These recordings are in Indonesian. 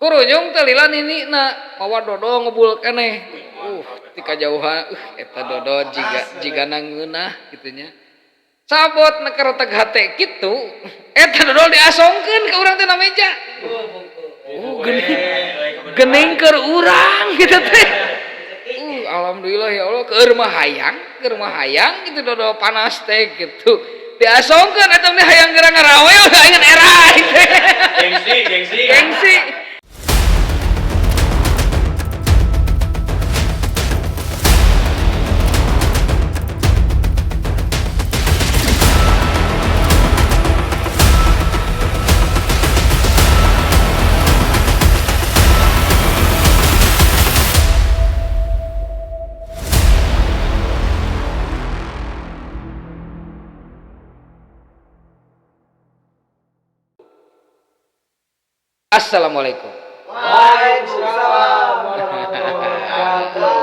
Kurunyung teh lila ninina mawa dodo ngebul keneh. Ti kajauhan eta dodo jiga nangeunah kitu nya. Sabot na karotek hate kitu, eta dodo diasongkeun ka urang teh na meja. Geuning keur urang kitu teh. Alhamdulillah ya Allah keur mah hayang kitu dodo panas teh kitu. Diasongkeun eta mah hayang geura ngarawe udah inget era. Gengsi. Assalamualaikum. Waalaikumsalam warahmatullahi wabarakatuh.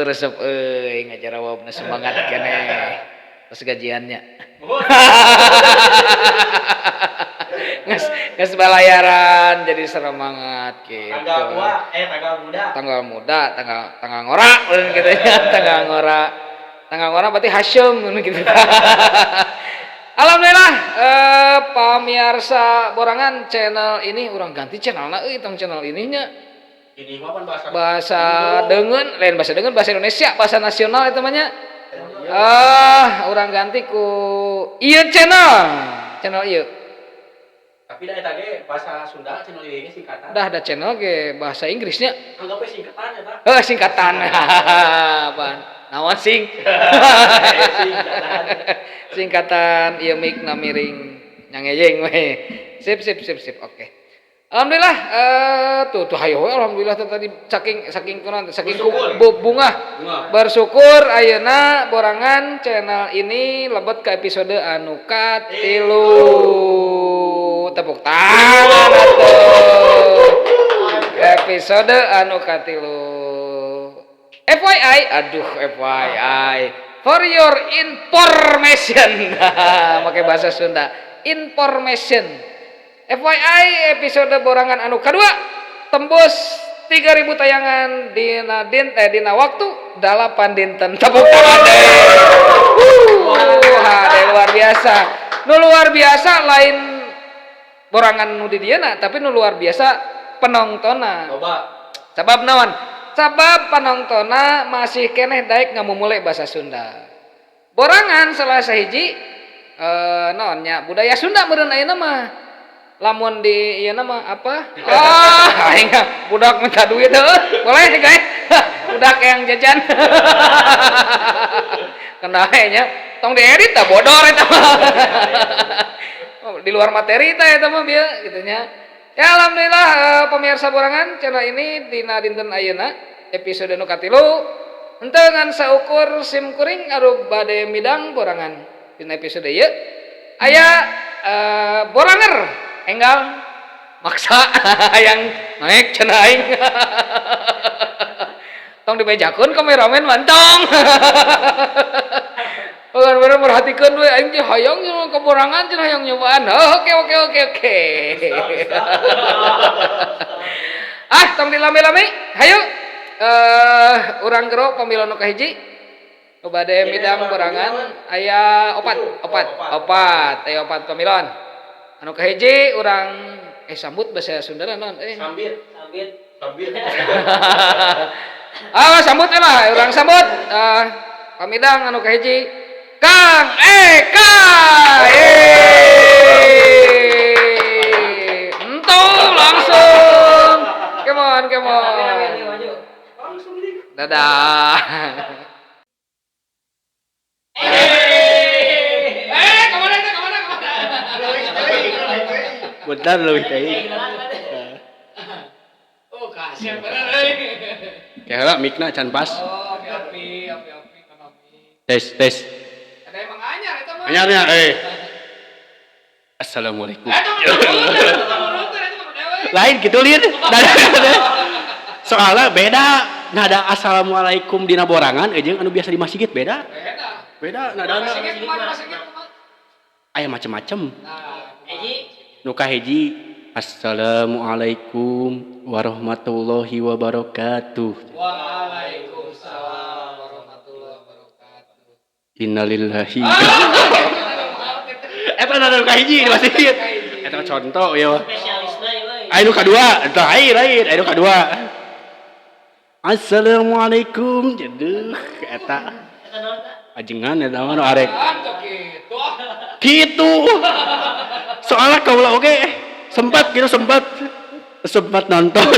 Resep ngajarawabna semangat keneh. Pas gajiannya. Nges balayaran jadi semangat gitu. Tanggal muda, tanggal ngora gitu ya, tanggal ngora berarti Hasyim gitu. Alhamdulillah pamirsa Borangan channel ini urang ganti channelna tong channel ininya. Ini mah bahasa deungeun, lain bahasa deungeun bahasa Indonesia, bahasa nasional eta mah nya. Urang ganti ku ieu channel ieu. Tapi da eta ge bahasa Sunda channel ieu ge singkatan. Dah ada channel ge bahasa Inggrisnya. Anggap we singkatan eta. Singkatan. Apaan? Naon sing? Singkatan ieu micna miring nyangejeng we. Sip. Oke. Alhamdulillah tuh hayo we alhamdulillah tadi saking kunaon saking bunga. Bersyukur ayeuna Borangan channel ini lebet ke episode anu katilu. Tepuk tangan atuh. Episode anu katilu. FYI for your information. Pakai bahasa Sunda. Information. FYI episode Borangan anu kedua tembus 3.000 tayangan dina waktu 8 dinten. Tepuk tangan deh. Luar biasa. Nu luar biasa lain Borangan nu di dieuna tapi nu luar biasa penontonna. Sabab naon? Sabab penontonna masih keneh daek ngamumule bahasa Sunda. Borangan salah sahiji naonnya budaya Sunda meureun ayeuna mah. Lamun di ieu mah apa? Aing budak minta duit heuh. Boleh guys. Budak yang jajan. Kenapa nya? Tong diedit tah bodor eta mah. Di luar materi tah eta mah bieu kitu nya. Ya alhamdulillah pemirsa Borangan channel ini dina dinten ayeuna episode nu katilu henteu ngan saukur sim kuring arup bade midang Borangan. Dina episode ieu aya Boranger enggal maksa hayang naik cenah aing. Tong dibejakeun kameramen mantong. Bener-bener perhatikeun we aing teh hayang nyoba ke Borangan cenah hayang nyobaan. Oke. Tong dilame-lame. Hayu. Urang gero pamilon nu kahiji. Nu bade midang Borangan aya opat. Aya opat pamilon. Anu kahiji urang sambut bahasa Sunda naon? Sambit. Sambut lah, urang sambut. Pamidang anu kahiji Kang Eka. Entuh langsung. Come on. Dadah. Kemana? Bentar leuwih teh. Kasihan bener. Kayak mikna can pas. Api. Tes. Ada emang anyar eta mah. Anyarnya Assalamualaikum. Lain gitu lian. Soalnya beda nada assalamualaikum dina Borangan jeung anu biasa di masjid beda. Beda nadana. Aya macem-macem. Nu kahiji Assalamualaikum warahmatullahi wabarakatuh. Waalaikumsalam warahmatullahi wabarakatuh. Innalillahi. Eta nanu kahiji di masjid. Eta contoh ya. Spesialisna ya euy. Anu kadua, lain, anu kadua. Assalamualaikum, jedeuh eta. Eta naon tah? Ajengan eta mah nu arek. Antok kitu. Kitu. Soalnya kaula oge sempat nonton.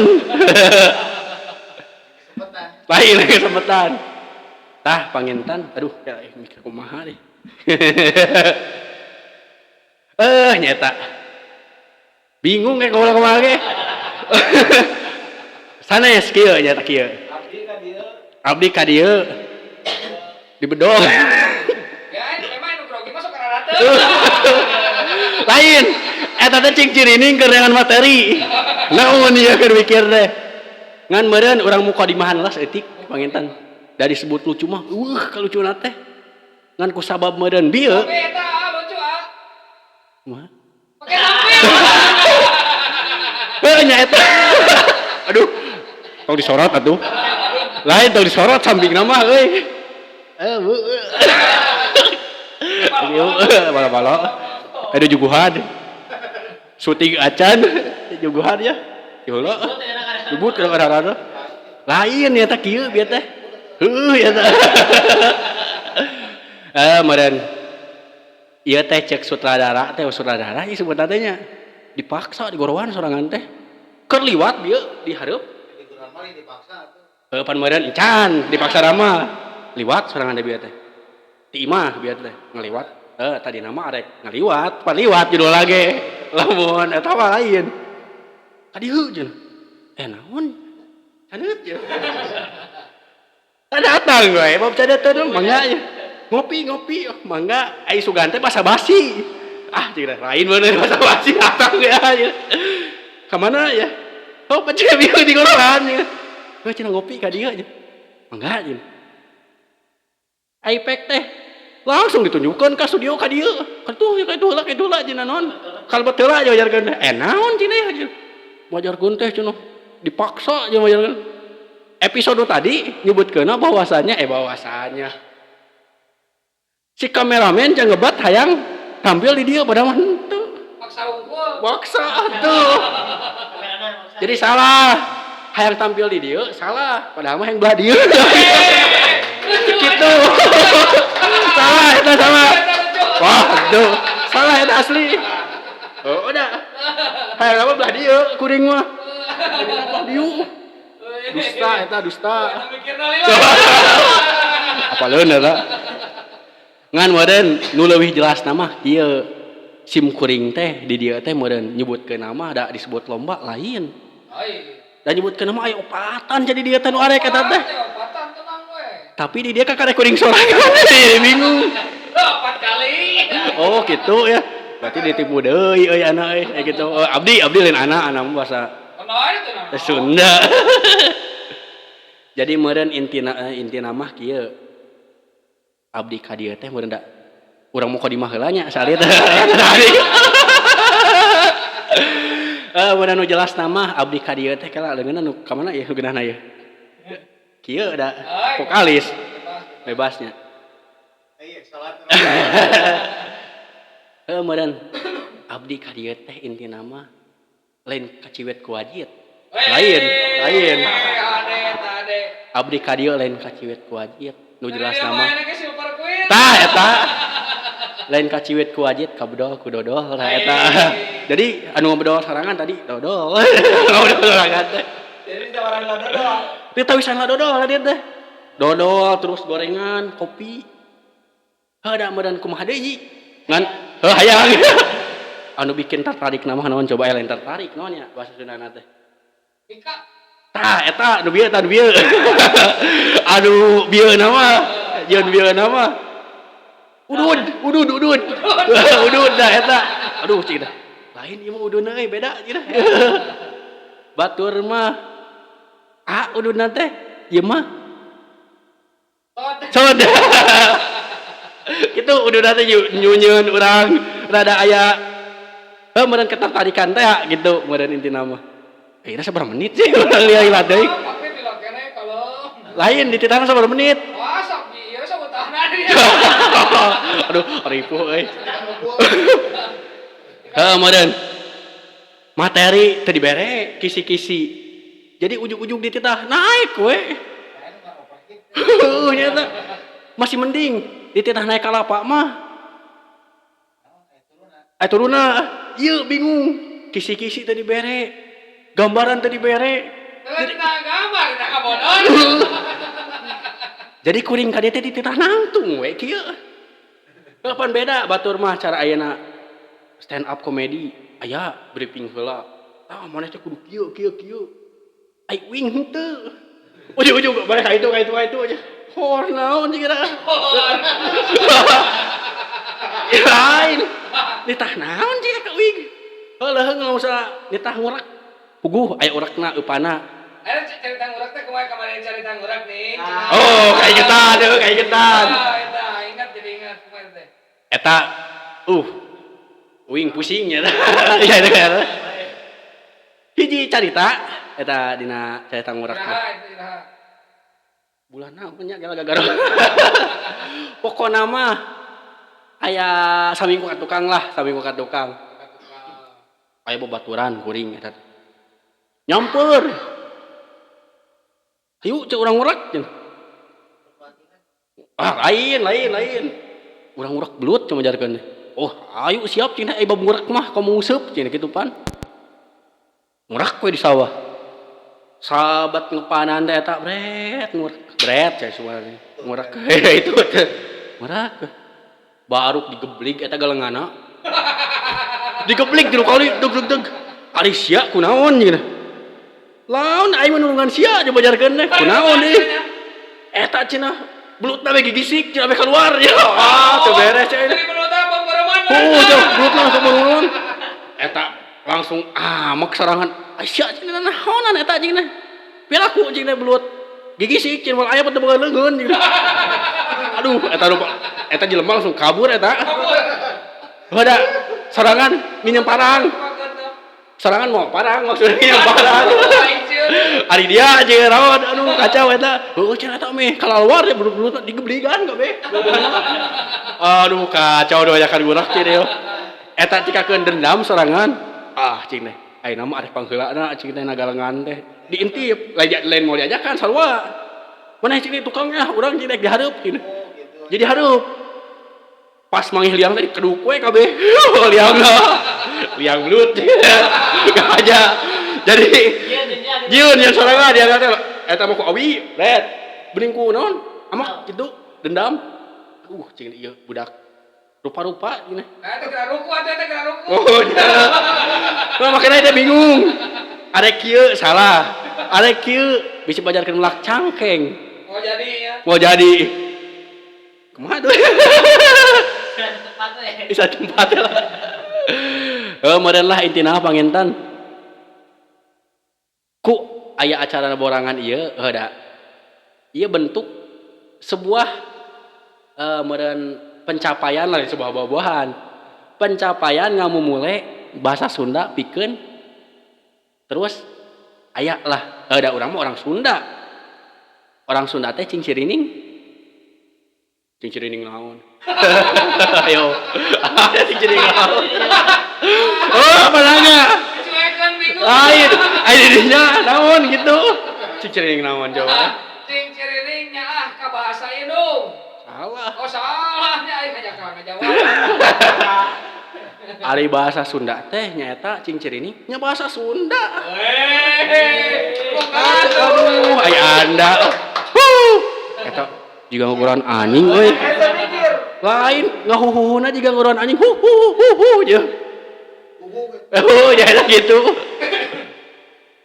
Lain kesempetan. Tah pangintan, aduh ya mikir kumaha deh. Nyata. Bingung kayak kaula kumaha ge. Sana ya kieu nyata kieu. Abdi ka dieu. Di bedol. Ya, memang anu grogi masuk ka rata. Lain. Eta teh cing cirining keur dengan materi. Naon ieu keur mikir teh. Ngan meureun urang mukadimahan las eutik panginten. Dari sebut lucu mah, kalucuna teh. Ngan ku sabab meureun bieu. Tapi eta lucu ah. Kumaha? Pakai samping. Nya eta. Aduh. Tong disorot atuh. Lain tong disorot samping nama euy. Bala-bala. Ada juguhan. Syuting acan juguhan ya. Heula. Jubut kadang-kadang. Lain ya teh kieu bieu teh. Ya teh. Meureun. Ieu teh cek sutradara ieu sebenarnya teh nya. Dipaksa digorowan sorangan teh. Keur liwat bieu di hareup. Digorowan mah dipaksa atuh. Pan meureun encan dipaksa rama. Liwat sorangan teh bieu teh. Ti imah bieu teh ngaliwat. Tadi nama arek ngaliwat, pan liwat judul lagi. Lamun eta mah lain. Kadieu jeung. Naon? Caneut ya. Datang we, bab cadet teh mangga ya. Ngopi, mangga ai sugan teh basa-basi. Cira lain bener basa-basi datang ya. Ka mana ya? Oh, paceu bieu di gororan ya. Cenah ngopi ka dieu nya. Mangga nya. iPad teh langsung ditunjukkan ke studio ka dieu. Katuh kayak heula cenah naon. Kalebet heula aja wajarkeun. Naon cenah ya. Wajarkeun teh cenah dipaksa aja wajarkeun. Episode tadi nyebutkeun bahwasanya si kameramen jangan ngebat hayang tampil di dieu padahal henteu. Paksa unggul. Paksa atuh. Jadi salah. Hayang tampil di dieu salah, padahal mah yang belah dieu. Gitu. Salah eta sama. Waduh, salah eta asli. Oh, udah. Hayang apa belah dieu kuring mah. Belah dieu. Dusta. Apaleun eta? Ngan meureun nu leuwih jelas nama ieu SIM kuring teh di dieu teh meureun nyebutkeun nama da disebut lomba lain. Da nyebutkeun nama aya opatan jadi dia teh nu arek eta teh. Opatan tenang we. Tapi di dia kakak kuring sorangan. Bingung. 4 kali. Oh, gitu ya. Berarti ditipu deui euy anak euy gitu. Abdi lain anak bahasa Sunda. Jadi meureun intina mah kieu. Abdi ka dieu teh meureun da urang mukadimah heula nya salih teh. Meureun nu jelas nama abdi ka dieu teh kala leungeunna nu ka mana ya geunahna ya. Kieu da vokalis bebasnya. Iya salat. Meureun abdi ka dieu teh intina mah lain kaciwet ku wajib. Lain. Abdi ka dieu lain kaciwet ku wajib. Nu jelas nama. Tah eta. Lain kaciwet ku wajib ka bedol ku dodol tah eta. Jadi anu bedol sarangan tadi dodol. Dodol sarangan teh. Jadi tawaran la dodol. Teu tawisan la dodol dia teh. Dodol terus gorengan, kopi. Heuda meureun kumaha deui? Ngan hayang. Anu bikin tertarik nama naon coba lain tertarik naon nya bahasa Sundana teh. Mika. Tah eta nu bieu Aduh bieu nama. Jeun bieu nama. Udud. Udud dah eta. Aduh cing dah. Lain ieu mah ududna euy beda cing dah. Batur mah ududna teh ieu mah soda. Kitu ududna teh nyunyeun urang rada aya Meureun ketertarikan teh ya gitu meureun intina mah. Kira sabar menit sih urang lihat deui. Tapi bila kene kalau Lain di titana sabar menit. wah sok ieu sok tahanan dia. Aduh, ripuh euy. Meureun. Materi teu dibere, kisi-kisi. Jadi ujug-ujug di titah naik we. Nyata. Masih mending di titah naik kalapa mah. Turuna. Ieu bingung. Kisi-kisi teu dibere. Gambaran teu dibere. Gambar dah kabodon. Jadi kuring ka dieu teh di titah nangtung we kieu. Kapan beda batur mah cara ayeuna stand up comedy aya briefing heula. Tah maneh teh kudu kieu. Ai wing henteu. Ujug-ujug balik ka itu aja. Hor naon kira. Lain. Nitah naon sih ka wing. Heuleung nggak usah nitah ngurak. Puguh aya urakna eupana. Ada cerita ngurak teh kumaha kemarin cerita ngurak nih. Oh, kayak getan. Eta ingat kumaha teh. Eta wing pusingnya. Iya ada. Hiji carita eta dina carita ngurak. Iraha. Bulan naon nya gara-gara. Pokona mah aya saminggu ka tukang. Aya babaturan kuring eta. Nyamper. Ayo cek urang ngurak cenah. Lain. Urang ngurak belut cuma jarkeun. Oh, ayo siap cenah bab ngurak mah kamu nguseup cenah kitu pan. Ngurak we di sawah. Sahabat ngepanan teh eta bret cai suaranya. Ngurak itu teh. Ngurak. Baru digeblik eta galengana. Digeblik tilu kali deg. Ari sia kunaon cenah. Laun aing menurungan sia coba jarkeun teh. Kunaon deui? Eta cenah belutna we gigisik cenah we keluar ya. Teu beres cai. Dari belutna pemboroman. Belutna langsung menurun. Eta langsung amek sarangan. Sia cenah naonan eta cenah. Pilaku cenah belut. Gigisik cenah aya teu boga leungeun cenah. Aduh, eta lupa. Eta jelema langsung kabur eta. Ada sarangan minjem parang. Serangan mau parang maksudnya yang parang. Ari dia aja rawat aduh kacau eta. Heuh cenah eta meh keluar ya belut-belut digebligan ka be. Aduh kacau doa yakan gurak teh deu. Eta cikakeun dendam serangan. Cing teh ayeuna mah arek pangheulana cing teh nagalengan teh. Diintip lain mau diajakan sarua. Maneh cing tukangnya urang cing teh dihareup cing. Jadi hareup. Pas manggih liang tadi keduk we kabeh. Liang belut. Gak aja. Jadi Jiun yang sorangan dia kata eta mah ku awi, red. Bening ku naon? Amak kitu dendam. Cing ieu budak rupa-rupa gini. Eta kira ruku. Oh, iya. Nah, makanya dia bingung. Arek kieu salah. Arek kieu bisa bajarkeun melak cangkeng. Mau jadi ya. Mau jadi. Kumaha tuh? Bisa tempat lah. Meureun lah intina panginten. Ku aya acara borangan ieu heuda. Ieu bentuk sebuah meureun pencapaian lah sebuah buah-buahan. Pencapaian ngamumule bahasa Sunda pikeun. Terus aya lah heuda urang mah orang Sunda. Orang Sunda teh cing cirining. Cing cirining naon? Ayo. Cing cirining naon? Oh, apa nanya? Cuekan bingung. Lain dirinya naon gitu. Cing cirining naon jawab. Cing ciriningnya ka bahasa Indung. Salah. Oh salahnya aing ngajak ngajawab. Ari bahasa Sunda teh nyaeta cing cirining nya bahasa Sunda. Aduh, aya anda. Eta jiga ngobrol anjing euy. Lain ngahuhuhuna jiga ngobrol anjing. Je. Oh, ya gitu.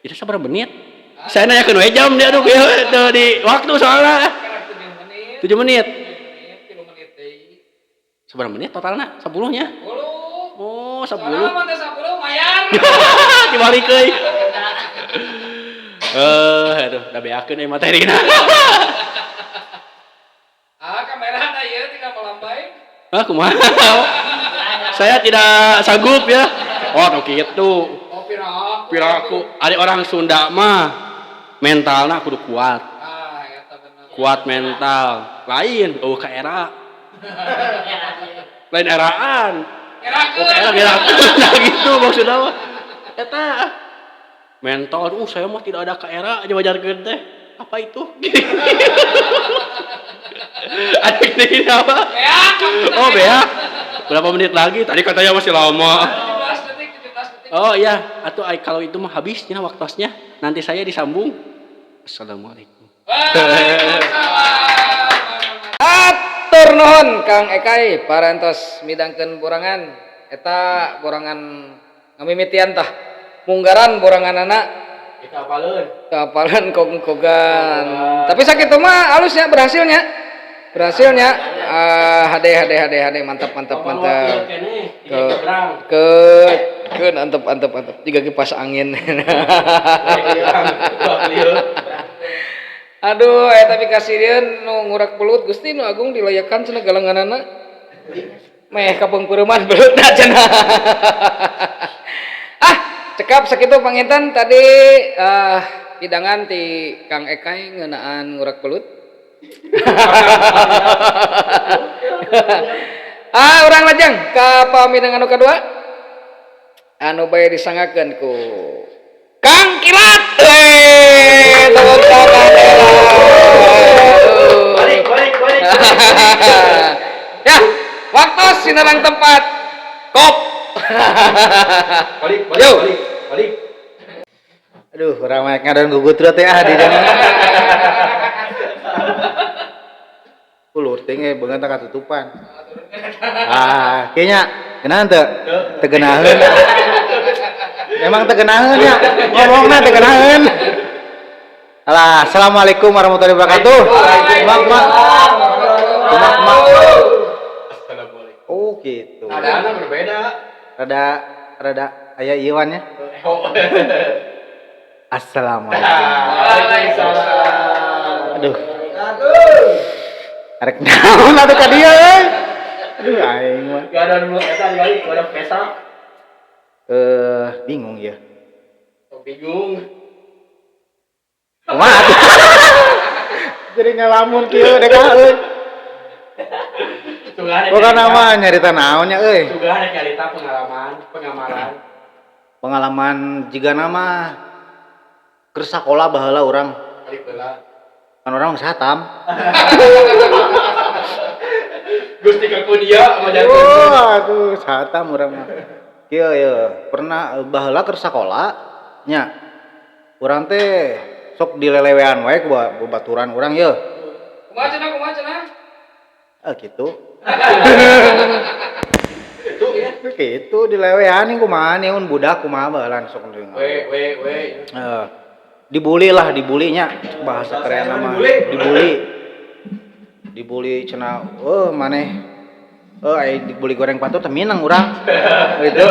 Itu sabar menit. Saya nanyakeun we jam dia aduh di waktu soalnya. 7 menit. 3 menit deui. Sabar menit totalna? 10-nya? 10. Oh, 10. Soalnya mah teh 10 mayar. Dibalik euy. Aduh, da beakeun euy materina. Kamera teh ieu tinggal melambai. Kumaha? Saya tidak sanggup ya. Oh, nu kitu. Oh, piraku. Piraku, ada orang Sunda mah mentalna kudu kuat. Ah, eta bener. Kuat mental. Lain ka era. Lain eraan. Erakeun. Era nah gitu maksudna mah. Eta mental, saya mah tidak ada ke era aja wajar gede. Apa itu? Ada gini apa? Beak. Oh, beak. Berapa menit lagi? Tadi katanya masih lama. 17 detik, 17 detik. Oh iya, atau kalau itu mah habisnya waktosnya. Nanti saya disambung. Assalamualaikum. Waalaikumsalam. Atur nuhun Kang Ekai parantos midangkeun borangan eta borangan ngamimitian tah munggaran boranganana Kita apaleun. kapalan kogan. Tapi sakitu mah halusnya berhasilnya. Hade mantap. Ke antep tiga kipas angin. Aduh, tapi kasieun nu ngurak belut Gusti nu agung dilayakan cenah galanganana. Meh kapungkuruman belutna cenah. Cekap sakitu panginten tadi hidangan ti Kang Ekai ngeunaan ngurak belut. Urang lajeng ka pamidangan anu kadua. Anu bae disangakeun ku Kang Kilat. Tepuk tangan. Balik. Ya, waktu sinarang tempat. Kop. Balik. Aduh, orang mek ngadon gugut teh di jalan. Ulur teh ge beungeun tak katutupan. Kayaknya kenaan teu? Teu geunaheun. Emang teu geunaheun ya? Ngomongna teu geunaheun. Alah, assalamualaikum warahmatullahi wabarakatuh. Mak. Assalamualaikum. Oh, gitu. Ada anak berbeda. Rada aya ieuan ya. Assalamualaikum. Waalaikumsalam. Aduh. Arek naon atuh ka dieu euy. Aduh aing mah. Gak ada dulu eta kali, gak ada pesak. Bingung ya. Bingung. Kumaha atuh? Jadi ngalamun kieu dek euy. Bukan nama nyarita naonnya euy. Juga ada cerita Pengalaman jiga nama keur sakola baheula urang. Kan urang geus hatam. Gusti ka kuliah ngajarkeun. Aduh, hatam urang mah. Kieu pernah baheula keur sakola nya. Urang teh sok dilelewean wae ku babaturan urang ye. Kumaha cenah? Gitu. Gitu dilewean kumaha nih mun budak kumaha baheula sok deung. We. Dibulinya bahasa keren nama dibuli cenah maneh aya dibuli goreng patut teh minang urang gitu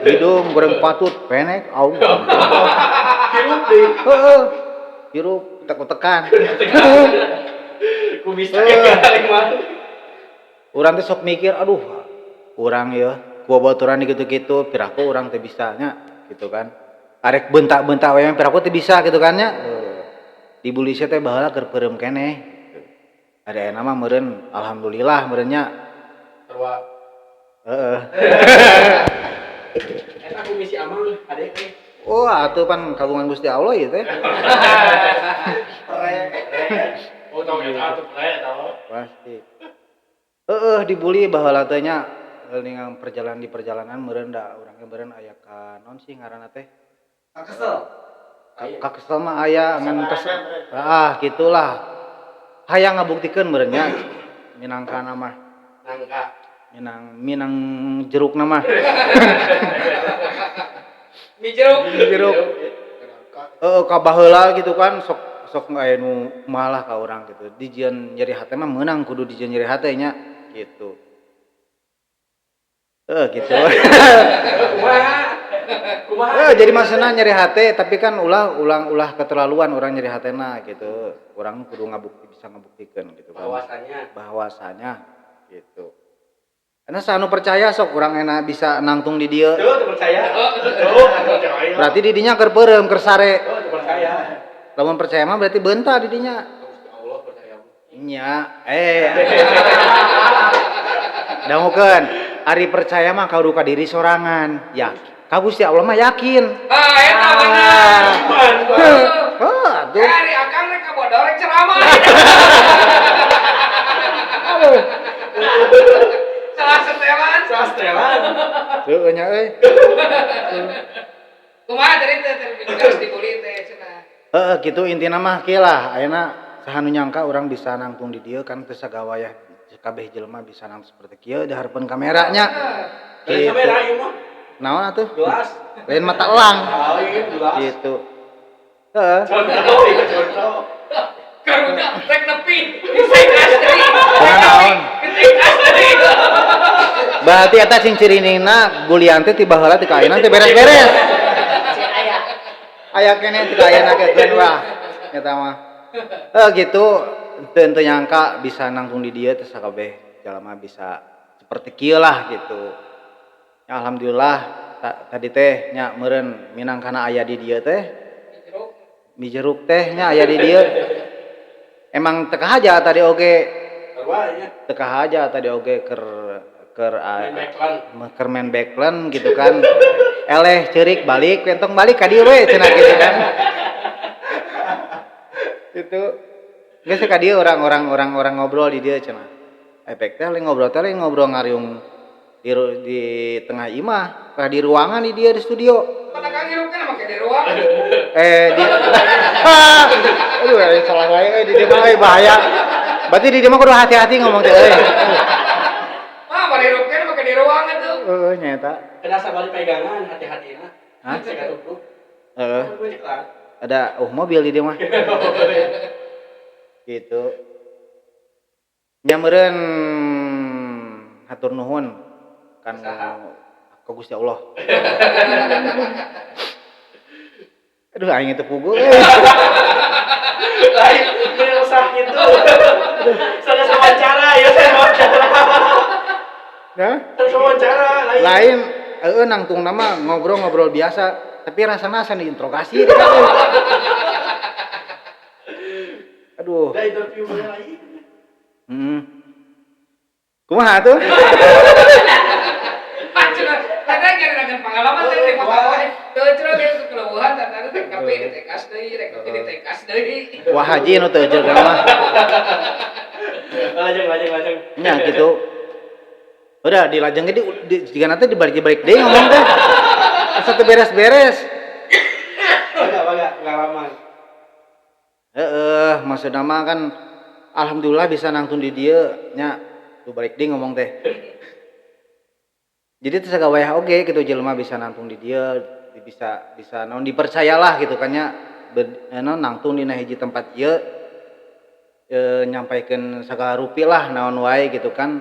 hidung goreng patut penek aung hirup deui hirup tekan kumis kaling mah urang teh sok mikir aduh urang ya ku babaturan gitu-gitu piraku urang teh bisa nya gitu kan arek bentak-bentak we piraku teh bisa gitu kan nya dibuli teh baheula keur peureum keneh ada nama meureun alhamdulillah meureunnya sarua eta kumisi amal ade teh oh atuh pan kagungan Gusti Allah ieu teh oh tong eta atuh tau pasti dibuli baheula teh nya ningang perjalanan meureun da urang ge meureun aya ka naon sih ngaranna teh kakesel mah aya ngan kesel gitulah hayang ngabuktikeun meureun nya minangkana mah nangka minang jeruk nama Mie jeruk. Ka baheula gitu kan sok aya nu malah ka urang gitu dijieun nyeri hate mah meunang kudu dijieun nyeri hate nya gitu gitu kumaha jadi maksudna nyeri hate tapi kan ulah keterlaluan orang nyeri hatena gitu urang kudu bisa ngabuktikeun gitu kan bahwasanya gitu Karena sanu percaya sok urang enak bisa nangtung di dieu. Tuh percaya. Tuh percaya. Berarti di dinya keur beureum keur sare. Tuh percaya. Lamun percaya mah berarti beunta di dinya. Allah percaya. Nya, dangukeun ari percaya mah kudu ka diri sorangan. Ya, ka Gusti Allah mah yakin. Eta bener. Heuh, tuh. Ari akang rek kabodor rek ceramah. Salah setelan. Tuh nya euy. Kumaha tadi teh terus dibuli teh cenah. Heeh, gitu intina mah kieu lah ayeuna saha nu nyangka urang bisa nangtung di dieu kan teu sagawaya kabeh jelema bisa nang seperti kieu di hareupeun kameranya. Dari kamera ieu mah. Naon atuh? Jelas. Lain mata elang. Oh, iya jelas. Gitu. Heeh. Contoh. Karunya rek nepi. Disegas deui. Naon? Disegas deui. Berarti eta cing cirinina gulian teh ti baheula ti ka ayeuna teh beres-beres. Si aya. Aya keneh ti ka ayeuna keun wah. Eta mah. Gitu teu nyangka bisa nangtung di dieu teh sakabeh jalma bisa seperti kieu lah gitu. Ya, alhamdulillah tadi teh nya meureun minangkana aya di dieu teh. Mi jeruk teh nya aya di dieu. Emang teka aja tadi oge. Teka aja tadi oge keur main backland gitu kan. Eleh ceurik balik, pentong balik ka dieu we cenah gitu kan. Itu geus ka dieu orang ngobrol di dieu cenah. Efek teh ngobrol ngariung di tengah imah, ka di ruangan di dieu di studio. Mana kang hirupkeun make di ruangan. Di aduh salah wae di dieu mah bahaya. Berarti di dieu mah kudu hati-hati ngomong teh euy. Mah bari hirupkeun make di ruangan tuh. Heeh nyata. Kena sabari pegangan hati-hatina. Hah? Saya tutup. Heeh. Ada mobil di dieu mah. Gitu. Nya meureun hatur nuhun kan ka Gusti Allah. Aduh aing teu puguh. Lain usah gitu. Saya wawancara ya saya wawancara. Nah, Saya wawancara lain nangtung nama ngobrol-ngobrol biasa, tapi rasana asa diinterogasi deh. Aduh. Udah interview lagi. Kumaha tuh? Ada nyari pengalaman teh di bawah. Teu cenah ge keleuhan tanda teh kape di tekas deui, rek kopi di tekas deui. Wah haji nu teu jeung mah. Lajeng. Nya gitu. Udah dilajeng ge di jigana teh dibalik-balik deui ngomong teh. Asa teu beres-beres. Bangga pengalaman. Maksudna mah kan alhamdulillah bisa nangtung di dieu nya tu balik deui ngomong teh. Jadi teu sagawaya oge gitu jelema bisa nangtung di dieu, bisa naon dipercayalah gitu kan nya nangtung dina hiji tempat ieu nyampaikeun sagala rupi lah naon wae gitu kan.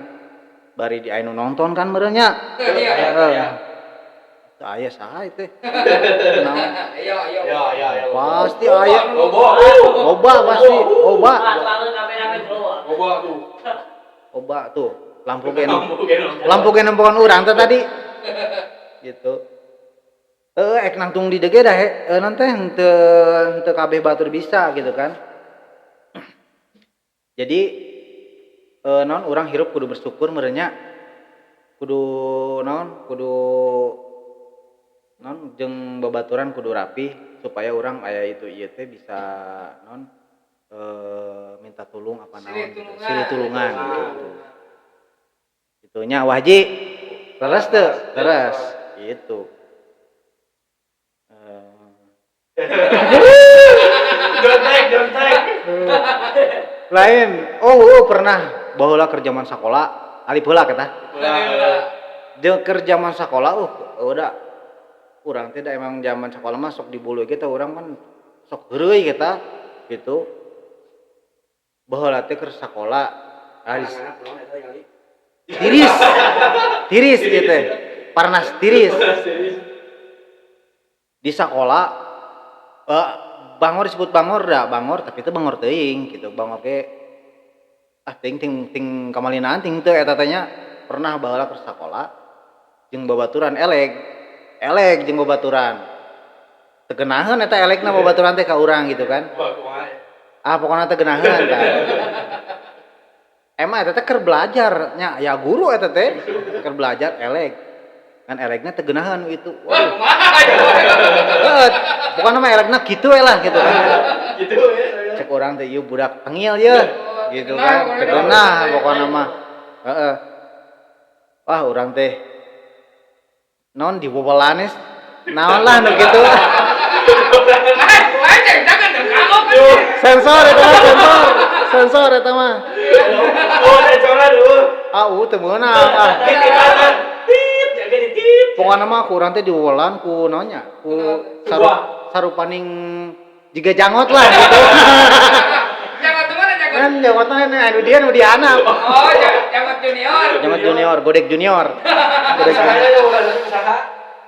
Bari di anu nonton kan meureun nya. Iya. Teu aya saha teh. Ayo. Pasti aya. Loba Pasti. Bangun kamera keluar. Oba tuh. Lampu ge nempokan urang teh tadi. Gitu. Ek nangtung di dege dah naon teh teu kabeh batur bisa gitu kan. Jadi naon urang hirup kudu bersyukur meureun nya. Kudu naon jeung babaturan kudu rapi supaya urang aya itu ieu teh bisa naon minta tulung apa naon gitu. Silih tulungan gitu. Itunya wahji leres tuh leres gitu. Don't take. Lain pernah baheula keur zaman sakola alip heula kita jeung keur zaman sakola udah urang teh da emang zaman sakola mah sok dibulu kita urang kan sok heureuy kita gitu baheula teh keur sakola tiris gitu parnas tiris di sekolah bangor disebut bangor tapi itu bangor teuing gitu bangor ge ting kamalina ting teu eta teh nya pernah baheula ke sakola jeung babaturan eleg jeung babaturan teu geunaheun eta elegna babaturan teh ka urang gitu kan. Pokona teh geunaheun tah. Emang eta teh keur belajar nya ya guru eta teh keur belajar eleg. Kan elegna teu geunaheun itu. Waduh. Heeh, pokona mah elegna kitu we lah gitu kan. Gitu ya. Cek urang teh ieu budak tengil ye gitu kan. Teu geunah pokona mah. Heeh. Wah urang teh non dibobolanes naon lah nu kitu. Sensor eta mah sensor eta mah. Oh, sensoran Teu meunang pokona mah ku urang teh diwolan ku naonnya ku sarupaning jiga jangot lah gitu. Jangan tuh mana jangan. Kan jangotna anu dia nu di anak. Oh, jangan junior. Jangot junior, godek junior. Godek junior.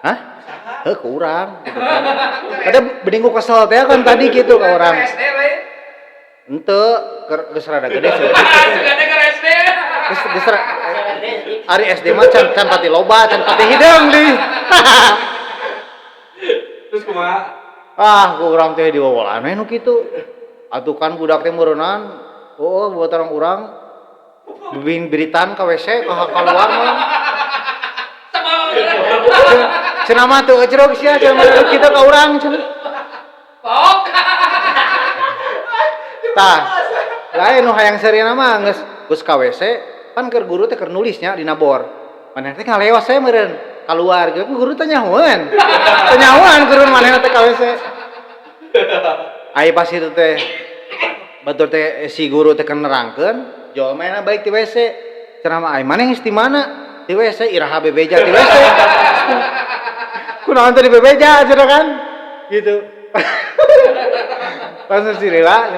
Hah? Heuh ke urang gitu kan. Ada bening ku kesel teh kan tadi gitu ka urang. SD we. Henteu geus rada gede sih. Segede ke SD. Geus ari SD mah can pati loba, can pati hideung deui. Terus kumaha? Ku urang teh diwawalan we nu kitu. Atuh kan budak teh meureunnan, buat orang urang bibing biritan ka WC ka keluar mah. Cenah mah teu ecrog sia cenah kitu ka urang cenah. Pok. Tah, lain nu hayang sarina mah geus ka WC, kan keur guru teh keur nulisnya dina bor. Maneh teh ngaleos we meureun keluar, jadi guru teh nyahoan. Teh nyahoan guru manehna teh ka WC. Ai pas itu teh batur teh si guru teh nerangkeun, jol mainna baik di WC. Cenah mah ai maneh geus di mana? Di WC iraha bebeja di WC. Kunaon teh di bebeja cenah kan? Gitu. Pas si Rila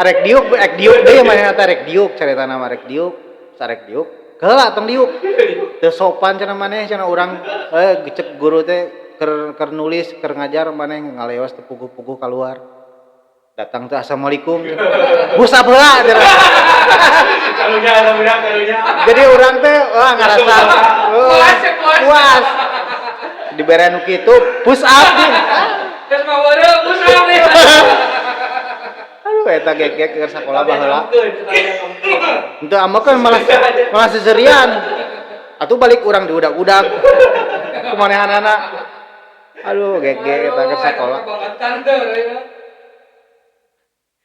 arek diuk deui manehna teh rek diuk caritana mah rek diuk, sarek diuk. Heula tong diuk. Teu sopan cenah maneh cenah urang cek guru teh keur nulis keur ngajar maneh ngaleos teh puguh-puguh keluar. Datang teh assalamualaikum. Busap heula cenah. Kalunya. Jadi urang teh ngarasa puas. Dibere nu kitu push up nih. Terus mau weureu pusap nih. Aduh eta gegek keur sakola baheula. Henteu amekeun malah seserian. Atuh balik urang diudag-udag. Kumanehanana. Aduh gegek eta keur sakola.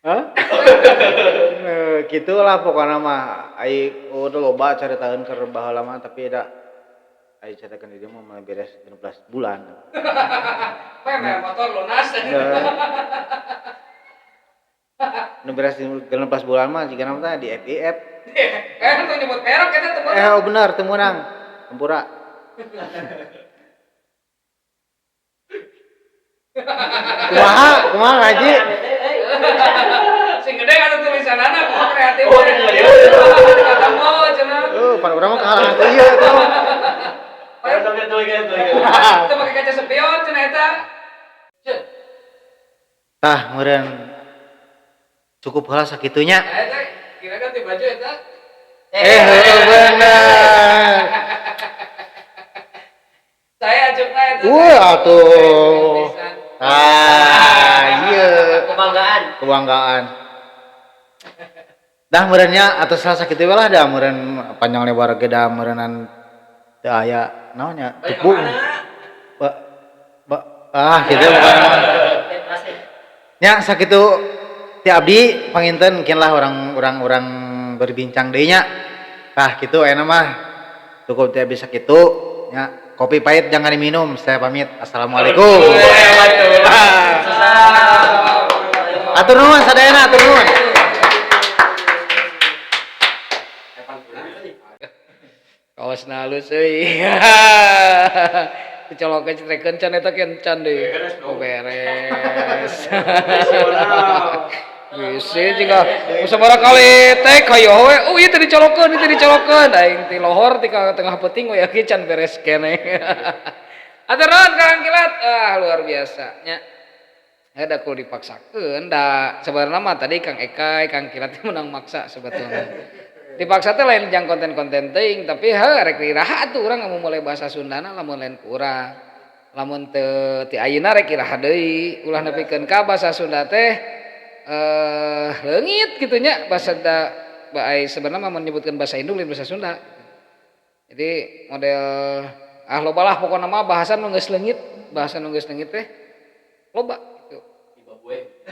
Hah? Gitulah pokoknya mah ai udah loba caritaeun keur baheula mah tapi da ai caritakeun di dieu mah mulai beres 16 bulan. Pemeh motor lunas. Nu beres 16 bulan mah jigana mah di FIF. Tuh nyebut merek eta teu meunang. Oh bener teu meunang. Hampura. Kumaha ngaji? Sing gede atuh tulisanana kumaha kreatif. Ketemu cenah. Pan urang mah kahalangan teh ieu tuh. Teu make kaca spion cenah eta. Tah meureun cukup heula sakitunya. Eta kira ganti baju eta. Bener. Saya ajukna eta. Atuh. Iya. Kebanggaan. Dah meureunnya atuh salah sakitu we lah dah meureun panjang lebar ge da meureunan teu aya naonnya tepung. Kitu pokona. Nya sakitu ti abdi panginten mungkin lah orang berbincang deui nya. Tah kitu ayeuna mah cukup teh bisa kitu nya. Kopi pahit jangan diminum. Saya pamit. Assalamualaikum. Atur nuhun sadayana, atur nuhun. Kaosna halus euy. Dicolokeun cetrekeun can eta kencan deui. Beres. Bisi jika sabaraha kali teh kayo we. Oh ieu teh dicolokeun, aing ti lohor ti ka tengah peuting we ieu can beres keneh. Atur nuhun Kang Kilat. Luar biasa nya. Ada kudu dipaksakeun da sabarna mah tadi Kang Eka, Kang Kilat menang maksa sebetulnya. dipaksa teh lain jang konten-konten teuing tapi rek iraha atuh urang mau mulai bahasa Sundana lamun lain ku urang lamun teu ti ayeuna rek iraha deui ulah nepikeun ka bahasa Sunda teh leungit kitu nya bahasa da bae sebenarnya menyebutkan bahasa Indo lain bahasa Sunda jadi model loba lah pokokna mah bahasa nu geus leungit bahasa nu geus leungit teh loba gitu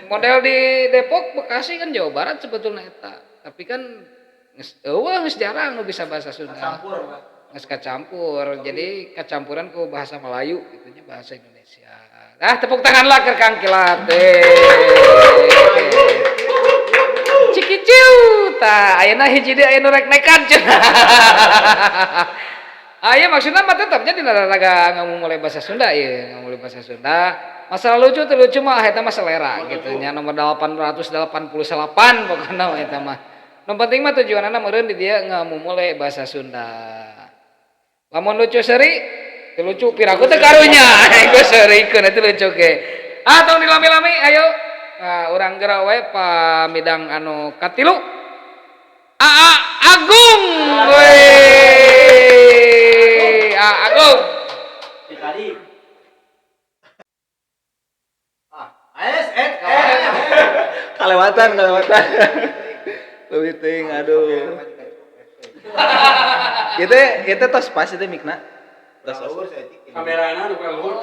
model di Depok Bekasi kan Jawa Barat sebetulnya eta tapi kan geus jarang nu bisa bahasa Sunda geus kacampur jadi kacampuran ku bahasa Melayu gitunya bahasa Indonesia tepuk tangan lah ke Kang Kilat cikiciu tah ayeuna hiji deui aya nu rek nekan cenah aya maksudna mah tetapnya di naraga ngamumulai bahasa Sunda ieu ngamumulai bahasa Sunda masalah lucu teh lucu mah eta mah selera gitu nya nomor 888 pokona mah eta mah nu penting mah tujuanna meureun di dieu ngamumulai bahasa Sunda lamun lucu seuri teu lucu piraku teh karunya geus seurikeun eta lucu ge tong dilami-lami ayo urang geura we pamidang anu katilu Aa Agung we Agung Tadi Kalewatan. Leuwih teuing aduh. Itu tos pas itu mikna. Tos kamerana nu luhur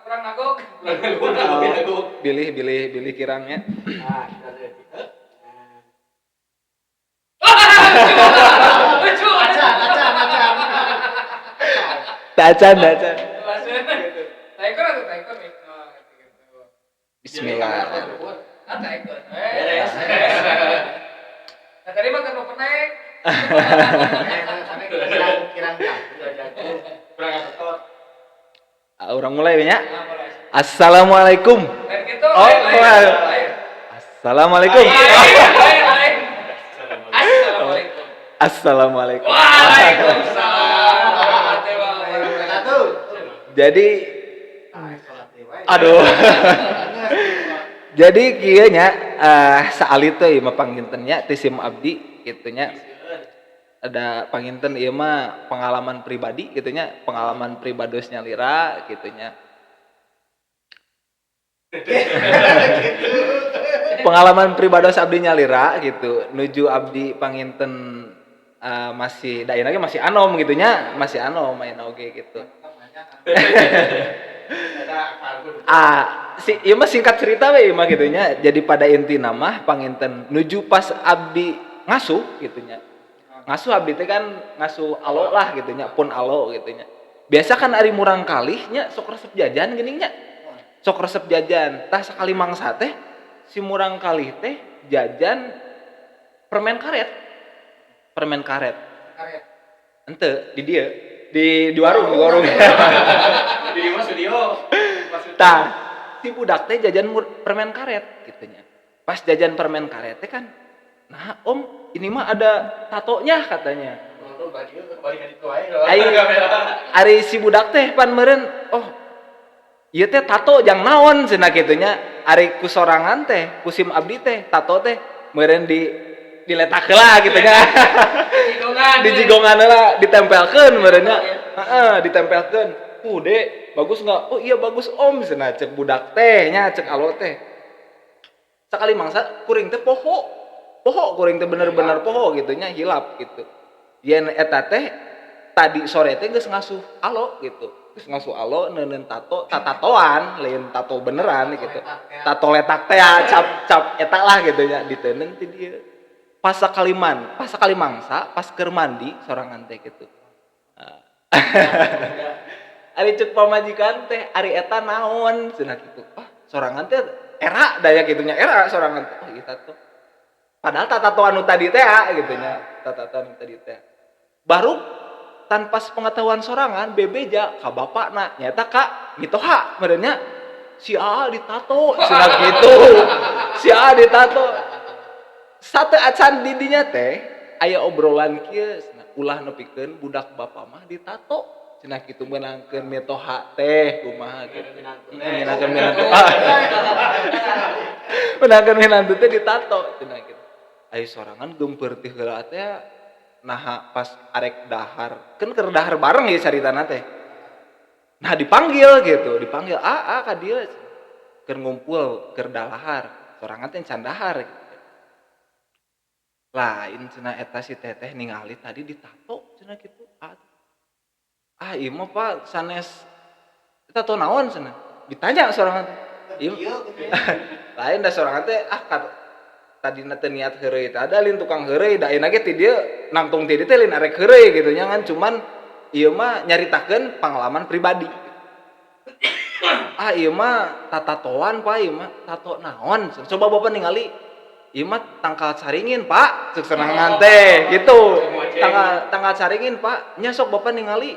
kurang Agung bilih kirangnya. lucu Dacan. taikon Bismillah. taikon beres tadi mah kan mau penek Orang mulai nya. Assalamualaikum. gitu Assalamualaikum. Assalamualaikum. Assalamualaikum. Waalaikumsalam warahmatullahi wabarakatuh. Jadi aduh. Jadi kieu nya saali teh mah pangintennya ti sim abdi kitu nya. Ada panginten ieu mah pengalaman pribadi kitu nya, pengalaman pribadosnya Lira kitu nya. Pengalaman pribados abdi nyalira gitu nuju abdi panginten masih daerah lagi masih anom gitunya masih anom main oge gitu ieu mah singkat cerita we mah gitunya jadi pada inti nama panginten nuju pas abdi ngasuh gitunya ngasuh abdi teh kan ngasuh alo lah gitunya pun alo gitunya biasa kan ari murang kalihnya sok resep jajan geuning nya sok resep jajan tah sakali mangsa teh si murang kalih teh jajan permen karet ente di dia di warung di mana studio tah si budak teh jajan permen karet gitunya pas jajan permen karet teh kan nah om ini mah ada tatonya katanya ari si budak teh pan meureun oh ieu teh tato jang naon cenah kitu nya ari ku sorangan teh ku sim abdi teh tato teh meureun diletak heula kitu nya di jigongan heula ditempelkeun meureun nya heeh ditempelkeun Dek bagus enggak oh iya bagus om cenah cek budak teh nya cek alo teh sakali mangsa kuring teh poho kuring teh bener-bener poho gitu nya hilap gitu yen eta teh tadi sore teh geus ngasuh alo gitu geus ngasuh alo neuneun tatoan lain tato beneran gitu tato letak teh cap eta lah gitu nya diteuneun ti dieu pas sakali mangsa pas keur mandi sorangan teh gitu ari cek pamajikan teh ari eta naon cenah kitu sorangan teh era daya kitunya era sorangan teh oh ieu tato padahal tatoan nu tadi teh gitu nya tatoan tadi teh baru tanpa pengetahuan sorangan bebeja ka bapakna nyata kak mitoha merenya si A ditato cenah kitu si A ditato sate acan didinya teh aya obrolan kieu ulah nepikeun budak bapa mah ditato cenah kitu meunangkeun mitoha teh kumaha gitu meunangkeun menantu teh ditato cenah kitu aya sorangan gempeur teh heula teh nah pas arek dahar kan keur dahar bareng ya caritana teh nah dipanggil ka dieu keur ngumpul keur dalahar sorangan teh can dahar lain cenah eta si teteh ningali tadi ditato cenah kitu ieu mah Pak sanes tato naon cenah ditanya sorangan teh lain da sorangan teh tadina teh niat heureuy teh ada lin tukang heureuy da ayeuna ge ti dieu nangtung ti dieu teh lin arek heureuy gitu nya kan cuman ieu mah nyaritakeun pengalaman pribadi ieu mah tatatoan Pak ieu mah tato naon coba Bapak ningali ieu mah tangkal caringin Pak ceuk sorangan teh gitu tangkal caringin Pak nya sok Bapak ningali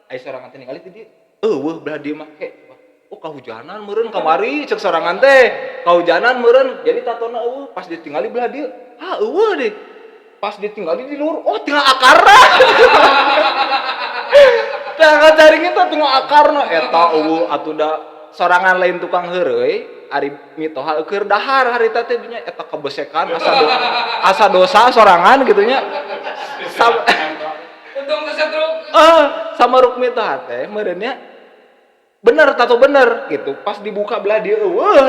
aya sorangan teh ningali ti dieu eueuh belah dieu make kahujanan meureun kamari ceuk sorangan teh kahujanan meureun jadi tatona eueuh pas ditinggali belah dieu eueuh deh pas ditinggali di luhur tinggal akarna tanggal caringin teh tinggal akarna eta eueuh atuh da sorangan lain tukang heureuy ari mitoha keur dahar harita teh nya eta kebesekan asa dosa sorangan gitu nya untung kesetruk sama ruk mitoha teh meureun nya bener tato bener gitu pas dibuka belah dieu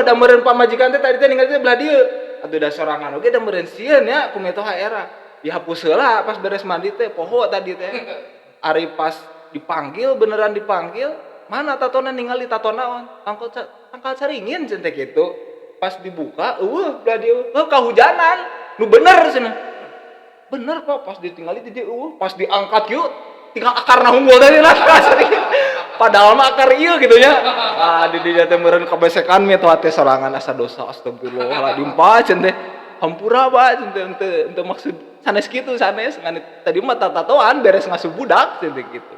da meureun pamajikan teh tadi teh ningali teh belah dieu atuh da sorangan oge da meureun sieun nya ku mitoha era dihapus heula pas beres mandi teh poho tadi teh ari pas dipanggil beneran dipanggil mana tatona ningali tato naon tangkal caringin cenah kitu pas dibuka belah dieu kahujanan nu bener cenah bener Pak pas ditinggali di dieu pas diangkat yeuh tinggal akarna unggul tadi lah padahal mah akar ieu gitu nya di dieu teh meureun kabesekan mitoha teh sorangan asa dosa astagfirullahaladzim Pak cenah teh hampura Pak cenah teh maksud sanes kitu sanes ngan tadi mah tatoan beres ngasuh budak cenah kitu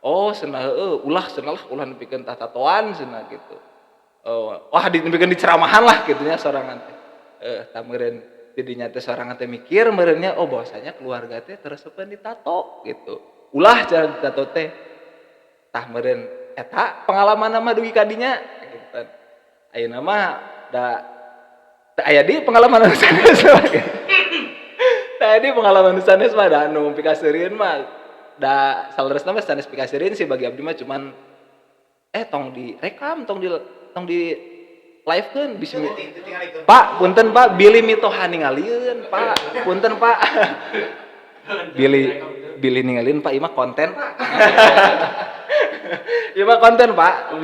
cenah ulah nepikeun tatoan cenah kitu dipikeun diceramahan lah kitu nya sorangan teh tah meureun didinya teh sorangan teh mikir meureun nya bahwasanya keluarga teh teresepeun ditato gitu ulah cara ditato teh tah meureun eta pengalaman mah dugi kadinya gitu ayeuna mah da aya di pengalaman sanes tadi pengalaman sanes mah da anu pikaseureun mah da saleresna mah sanes pikaseureun sih bagi abdi mah cuman tong direkam tong di live-keun bismillah Pak punten Pak Billy mitoha ningalieun Pak punten Pak Billy ningalieun Pak ieu mah konten Pak ieu mah konten Pak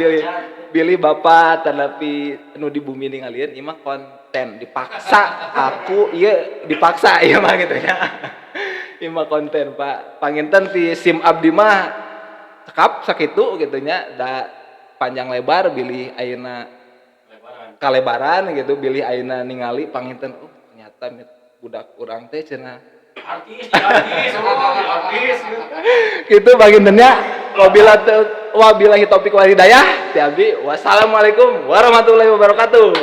Billy Bapak tanapi anu di bumi ningalieun ieu mah konten dipaksa aku ieu dipaksa ieu mah gitu nya ieu mah konten Pak panginten ti SIM abdi mah cekap sakitu gitu nya da panjang lebar Billy ayeuna kalebaran gitu Billy ayeuna ningali panginten ternyata budak urang teh cenah artis gitu pangintennya wabillahi taufik wal hidayah ti abdi wassalamualaikum warahmatullahi wabarakatuh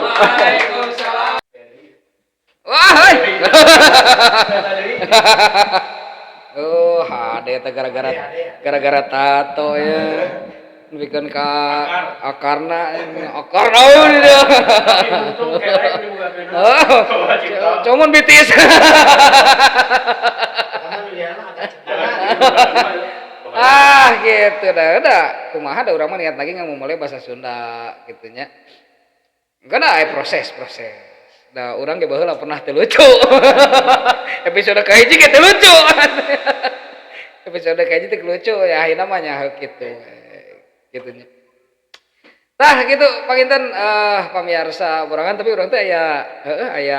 Waalaikumsalam wah hade teh gara-gara tato ya bikin ka akarna naon dia cuman bitis gitu dah kumaha da urang mah niat lagi ngomong bahasa Sunda gitunya enggak ada proses da urang ge baheula pernah teu lucu episode kahiji ge teu lucu episode kahiji teu lucu ya akhirna mah nyaheuk kitu gitunya. Tah gitu panginten pamirsa borangan tapi urang teh aya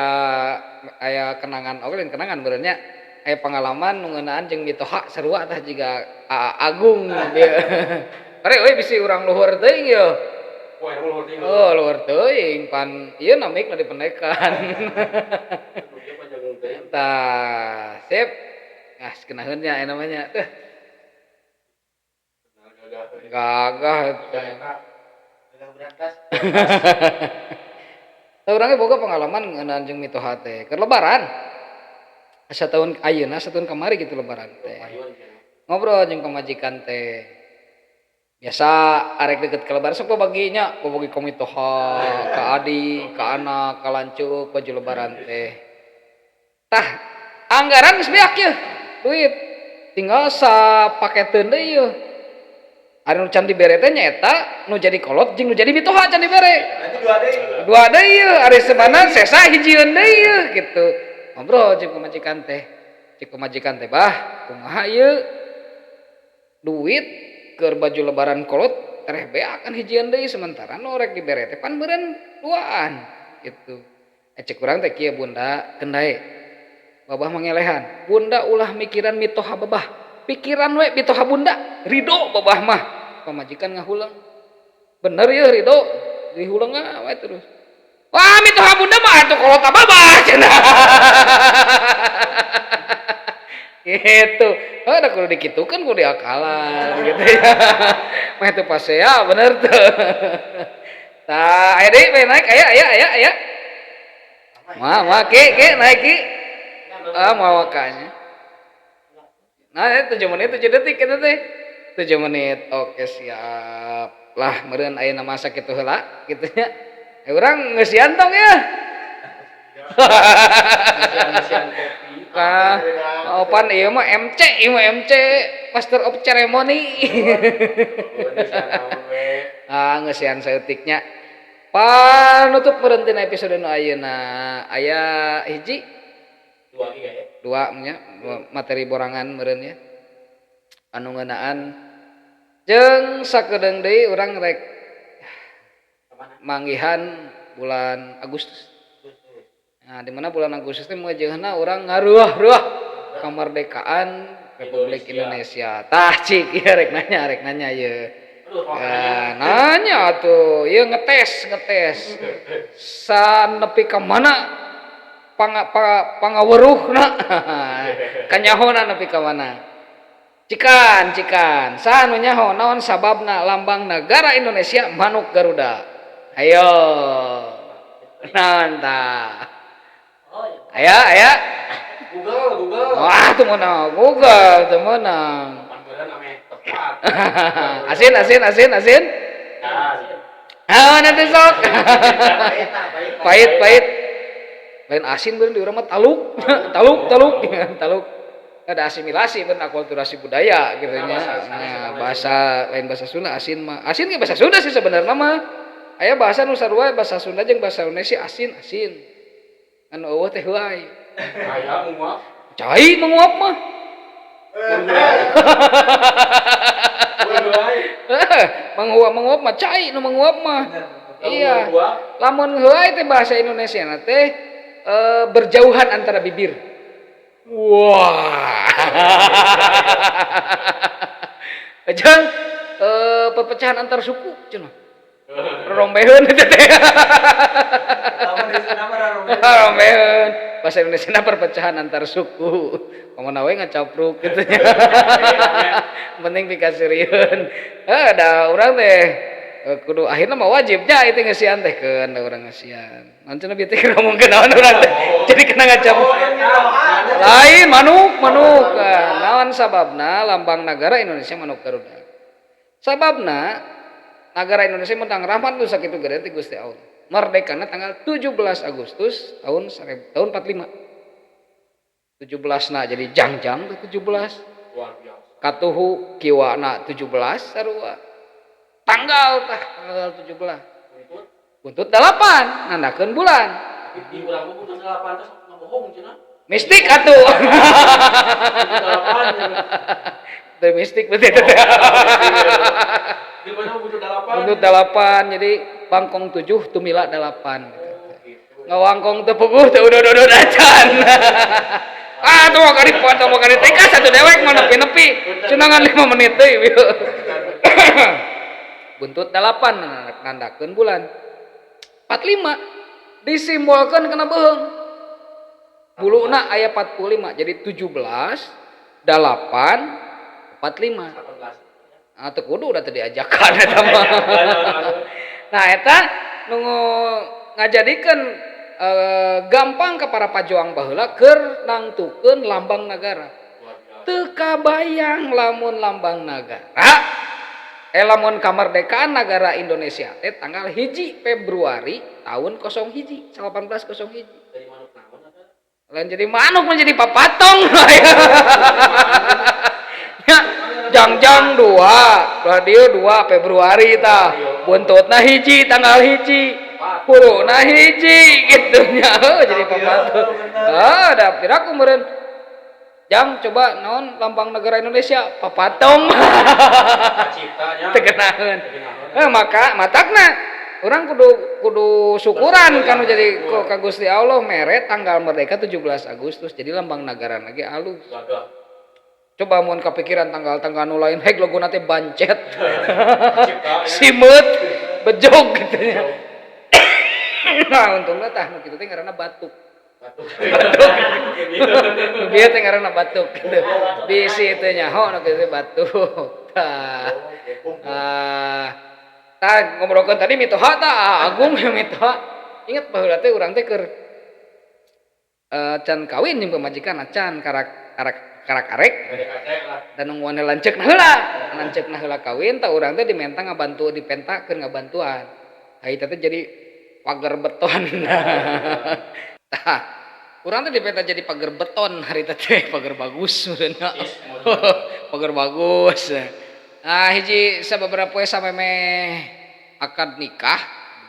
kenangan oge lain kenangan beureun nya aya pengalaman nu ngeunaan jeung mitoha sarua tah jiga Agung dieu. Are euy bisi urang luhur teuing ye. Luhur teuing pan ieu namik na dipendekan. Tah sip. Skenaheun nya namanya teh. Gagah berantas. Urang boga pengalaman ngeunaan jeung mitoha teh keur lebaran. Satahun ayeuna satahun kamari gitu lebaran teh. Ngobrol jeung pamajikan teh. Biasa arek deket ke lebaran sok baginya, bagi ka mitoha, ka adik, ka anak, ka lanceuk baju lebaran teh. Tah anggaran geus beak yeuh duit tinggal sapaketeun deui yeuh. Anu can dibere teh nyaeta nu jadi kolot jeung nu jadi bitoha can dibere. Dua deui yeuh, ari sebenarnya sesa hijieun deui yeuh gitu. Ngobrol jeung majikan teh. Cik majikan teh, "Bah, kumaha ieu? Duit keur baju lebaran kolot tereh beak kan hijieun deui sementara nu rek dibere teh pan meureun duaan." Gitu. Cek urang teh kieu Bunda, kendai. Babah mangelehan. Bunda ulah mikiran mitoha babah. Pikiran we bitoha Bunda. Ridho babah mah. Pamajikan ngahulang. Bener ya Ridho. Dihulang we terus. Wah mitoha Bunda mah atuh kolot babah cenah. Gitu. Ada kudu dikitukeun kudu diakalan gitu ya. Mah itu pasea bener tuh. Tah aya deui we naik aya. Mah ke naik ki. Mau wakanya. Nah, 7 menit 7 detik eta teh. 7 menit. Oke, siap. Lah, meureun ayeuna masa kitu heula kitu nya. Urang geus sian tong ya. Opan ieu mah MC, Master of Ceremony. Geus sian saeutiknya. Panutup meureun tina episode nu ayeuna. Aya hiji 2 nya materi borangan meureun ya. Anu ngeunaan jeung sakedeung deui urang rek manggihan bulan Agustus. Nah, di mana bulan Agustus teh meujeunna urang ngaruah-ruah kamardekaan Republik Indonesia. Tah cik ieu rek nanya ieu. Nanya tuh, ieu ngetes. Sanepi ka mana pangaweruhna kanyahona nepi ka mana cikan saha nu nyaho naon sababna lambang negara Indonesia manuk Garuda ayo naon tah aya Google wah teu meunang Google teu meunang asin nanti sok pahit lain asin bener di urang mah taluk ada asimilasi bener akulturasi budaya gitu nya. Nah, bahasa lain bahasa Sunda asin ge bahasa Sunda sih sebenarnya mah aya bahasa nu sarua bahasa Sunda jeung bahasa Indonesia asin anu eueuh teh heuai aya menguap cai menguap mah menguap mah cai nu menguap mah iya lamun heuai teh bahasa Indonesia na teh berjauhan antara bibir. Wah. Ajang perpecahan antar suku cenah. Rombeheun eta teh. Rombeheun. Bahasa Indonesia na perpecahan antar suku. Pamana we ngacapruk kitu nya. Penting pikasirieun. Da urang teh kudu akhirna mah wajibnya itu ngesian teh keun da urang ngesian. Mancuna bieu teh ngomongkeun naon urang teh. Jadi kena ngacapruk. Lain manuk. Naon sababna lambang negara Indonesia manuk Garuda. Sababna negara Indonesia mentang rahmat nu sakitu gede ti Gusti Allah. Merdekana tanggal 17 Agustus tahun 45. 17na jadi jangjang tuh 17. Luar biasa. Katuhu kiwana 17 sarua. Tanggal 17. Buntut 8 nandakeun bulan. Di urang buntut 8 teh bohong cenah. Mistik atuh. Teu mistik berarti teh. Di mana buntut 8? Buntut 8 jadi bangkong 7 tumila 8. Ngawangkong teu puguh teu udud-udud acan. Tuh mau kali TK satu dewek mau nepi-nepi. Cenangan 5 menit deui. Buntut 8 nandakeun bulan. 45 disimbolkeun kana beheung. Buluna aya 45 jadi 17 8 45. Teu kudu udah teu diajakan eta mah. Nah eta nu ngajadikeun gampang ke para pajuang baheula keur nangtukeun lambang negara. Teu kabayang lamun lambang negara lamun kamardekaan negara Indonesia teh tanggal 1 Februari tahun 01 1801. Dari manuk naon eta? lain jadi manuk menjadi papatong. Ya, jangjang 2 belah dia 2 Februari tah buntutna hiji tanggal hiji hurufna hiji gitunya jadi papatong. Da piraku meureun jang coba naon lambang negara Indonesia papatong. Tegenaheun. Maka matakna orang kudu syukuran kanu jadi ka Gusti Allah mere tanggal merdeka 17 Agustus jadi lambang negara lagi alus. Coba mun kepikiran tanggal-tanggal nu lain heg logona teh bancet. Simut bejog gitu nya. Nah untungna tah nu kitu teh ngaranna batuk. Batuk. Bieu teh ngaranna batuk gitu. Bisi teh nyaho nu kitu batuk. Tah. Tah ngobrolkeun tadi mitoha tah agung mitoha. Ingat baheula teh urang teh keur can kawin jeung pamajikan can karak-arek dan nungguan lanceukna heula kawin tah urang teh diminta ngabantu dipentakeun ngabantuan. Eta teh jadi pagar beton. Tah urang teh dipenta jadi pagar beton harita teh pagar bagus meureunna. Pagar bagus. Nah hiji sababaraha poe sameme akad nikah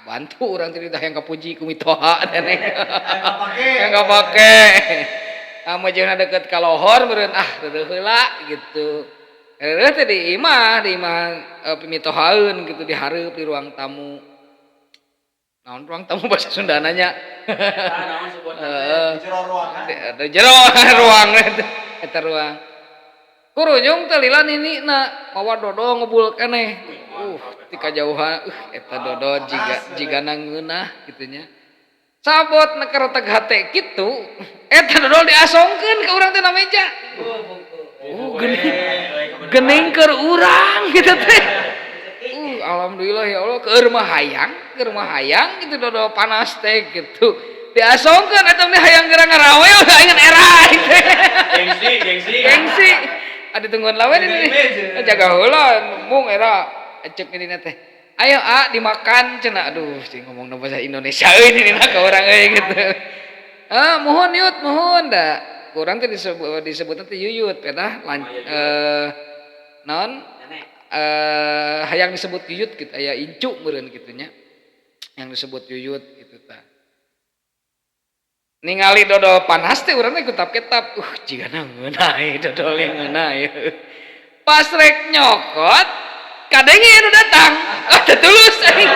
bantu urang teh hayang kapuji ku mitoha deneng. Enggak pake. Mejehna deket ka lohor meureun reueuh heula gitu. Reueuh teh di imah pimitohaeun gitu dihareup di ruang tamu. Naon ruang tamu bahasa Sundana nya? Naon sebutna teh? Jero ruang eta ruang. Kurujung teh lila ninina mawa dodo ngebul keneh. Ti kajauhan eta dodo jigana ngeunah kitu nya. Sabot nekereteg hate kitu, eta dodol diasongkeun ka urang teh na meja. Geuning keur urang kitu teh. Alhamdulillah ya Allah keur mah hayang gitu dodol panas teh gitu. Diasongkeun eta mah hayang geura ngarawel ingan era gitu. Gengsi. Adi tungguan lawen ini. Jaga heula mung era ecek ini teh. Ayo dimakan cenah aduh sing ngomong bahasa Indonesia ini ka urang gitu. Mohon yut mohon da. Urang teh disebutna teh yuyut eta naon hayang disebut yuyut gitu aya incu meureun kitu nya. Yang disebut yuyut gitu tah. Ningali dodol panas teh urang teh kutap-ketap jigana ngeunah dodol yang ngeunah. Pas rek nyokot kadenge anu datang. Tetulus aing.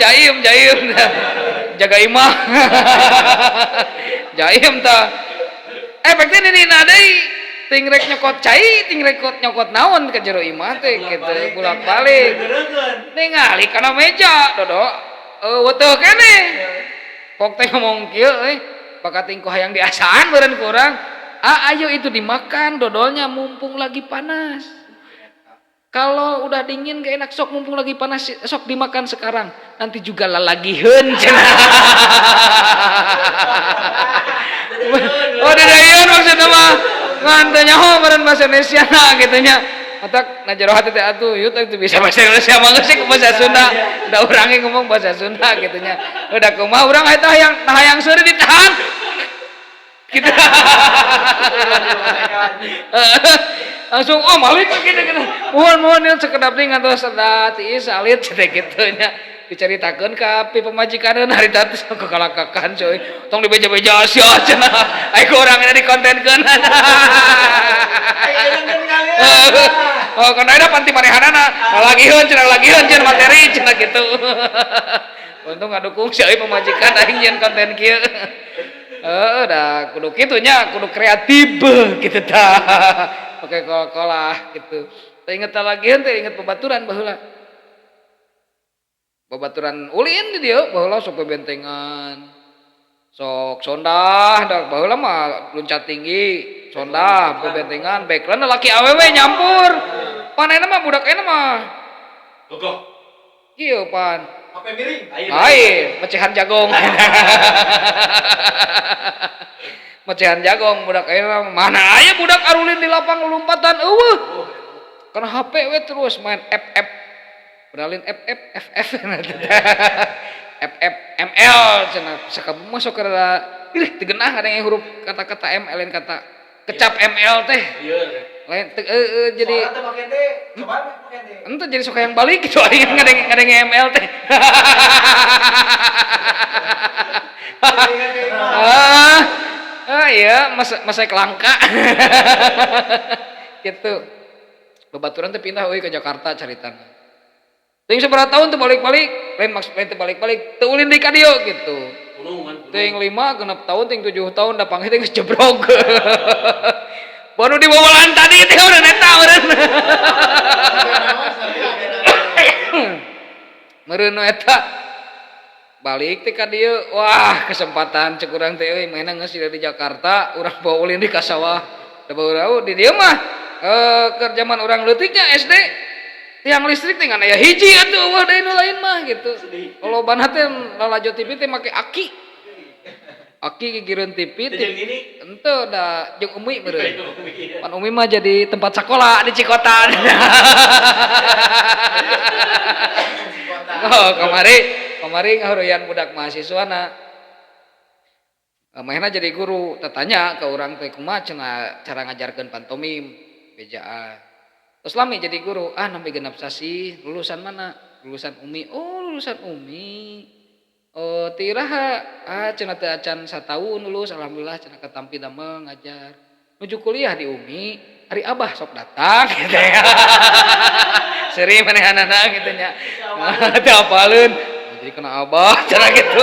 Jaim. Jaga imah. Jaim tah. Efeknya dina deui ting rek nyokot cai, ting rek nyokot naon ka jero imah teh kitu bolak-balik. Ningali kana meja dodo. Weteuh keneh. Pok teh ngomong kieu pakating ku hayang diasaan meureun ku urang. Ayo itu dimakan dodolnya mumpung lagi panas. Kalau udah dingin gak enak sok mumpung lagi panas sok dimakan sekarang nanti juga lalagiheun cenah. Dadayeun maksudna mah ngan teh nyaho meureun bahasa Indonesia gitu nya. Matak na jero hati teh atuh yut itu bisa bahasa Indonesia mah geus bahasa Sunda. Da urang ge ngomong bahasa Sunda gitu nya. Udah kumaha urang eta hayang seuri ditahan. Gitu. Langsung malik gitu. Mohon yun sekedap deui ngantos sada tiis salit teh kitu nya. Dicaritakeun ka pemajikaneun harita teh kekalakakan coy. Tong dibeja-beja sia cenah. Ai ku urang di kontenkeun. Kana ada panti manehanana lagiheun cenah materi cenah kitu. Untung ngadukung si pemajikan aing nyeun konten kieu. Da kudu kitu nya, kudu kreatif kitu tah. Pakai kol-kolah gitu. Teu inget lagiheun teh inget babaturan baheula. Babaturan ulin di dieu baheula sok bebentengan. Sok sondah da baheula mah loncat tinggi, sondah bebentengan, background laki awewe nyampur. Panena mah budak eta mah. Gogoh. Kieu pan. Apa miring? Lain, pecahan jagong. Pecahan jagong budak ayeuna mana aya budak arulin di lapang lompatan eueuh. Karena HP we terus main FF. Beralin FF. FF ML cenah sakabung masuk ke ih teu geunah ada yang huruf kata-kata M lain kata kecap ML teh. Iya. Lain jadi Soalnya teu make D, coba make D. ente jadi suka yang balik gitu aing ngadeng ML teh. Iya masa langka. Gitu. Babaturan teh pindah euy ke Jakarta caritana. Teuing sabaraha tahun teu balik-balik, lain teu balik-balik, teu ulin deui ka dieu gitu. Teuing 5 genep tahun, teuing 7 tahun da panggih teh geus jebrog. Baru di bobolan tadi teh udah neta meureun. Meureun eta balik teh ka dieu. Wah, kesempatan cek urang teh euy mainna geus di Jakarta, urang bawa ulin di ka sawah. Da baru di dieu mah keur zaman urang leutiknya SD tiang listrik teh ngan aya hiji atuh wah deui nu lain mah gitu. Kalau banat teh lalajo TV teh make aki. Aki gigireun TV henteu da jeung Umi meureun. Pan Umi mah jadi tempat sekolah di Cikotan. Oh, kamari ngahuruyan budak mahasiswana. Mahena jadi guru, tanya ke urang teh kumaha cenah cara ngajarkeun pantomim bejaan. Terus lami jadi guru, nampi genep sasi, lulusan mana? Lulusan Umi. Oh, lulusan Umi. Oh, tiraha. Cenah teu acan sataun lulus, alhamdulillah cenah katampi damel ngajar. Nuju kuliah di Umi, hari Abah sok datang gitu ya. Seri manehanana gitu nya. Teu apaleun. Jadi kena Abah cenah gitu.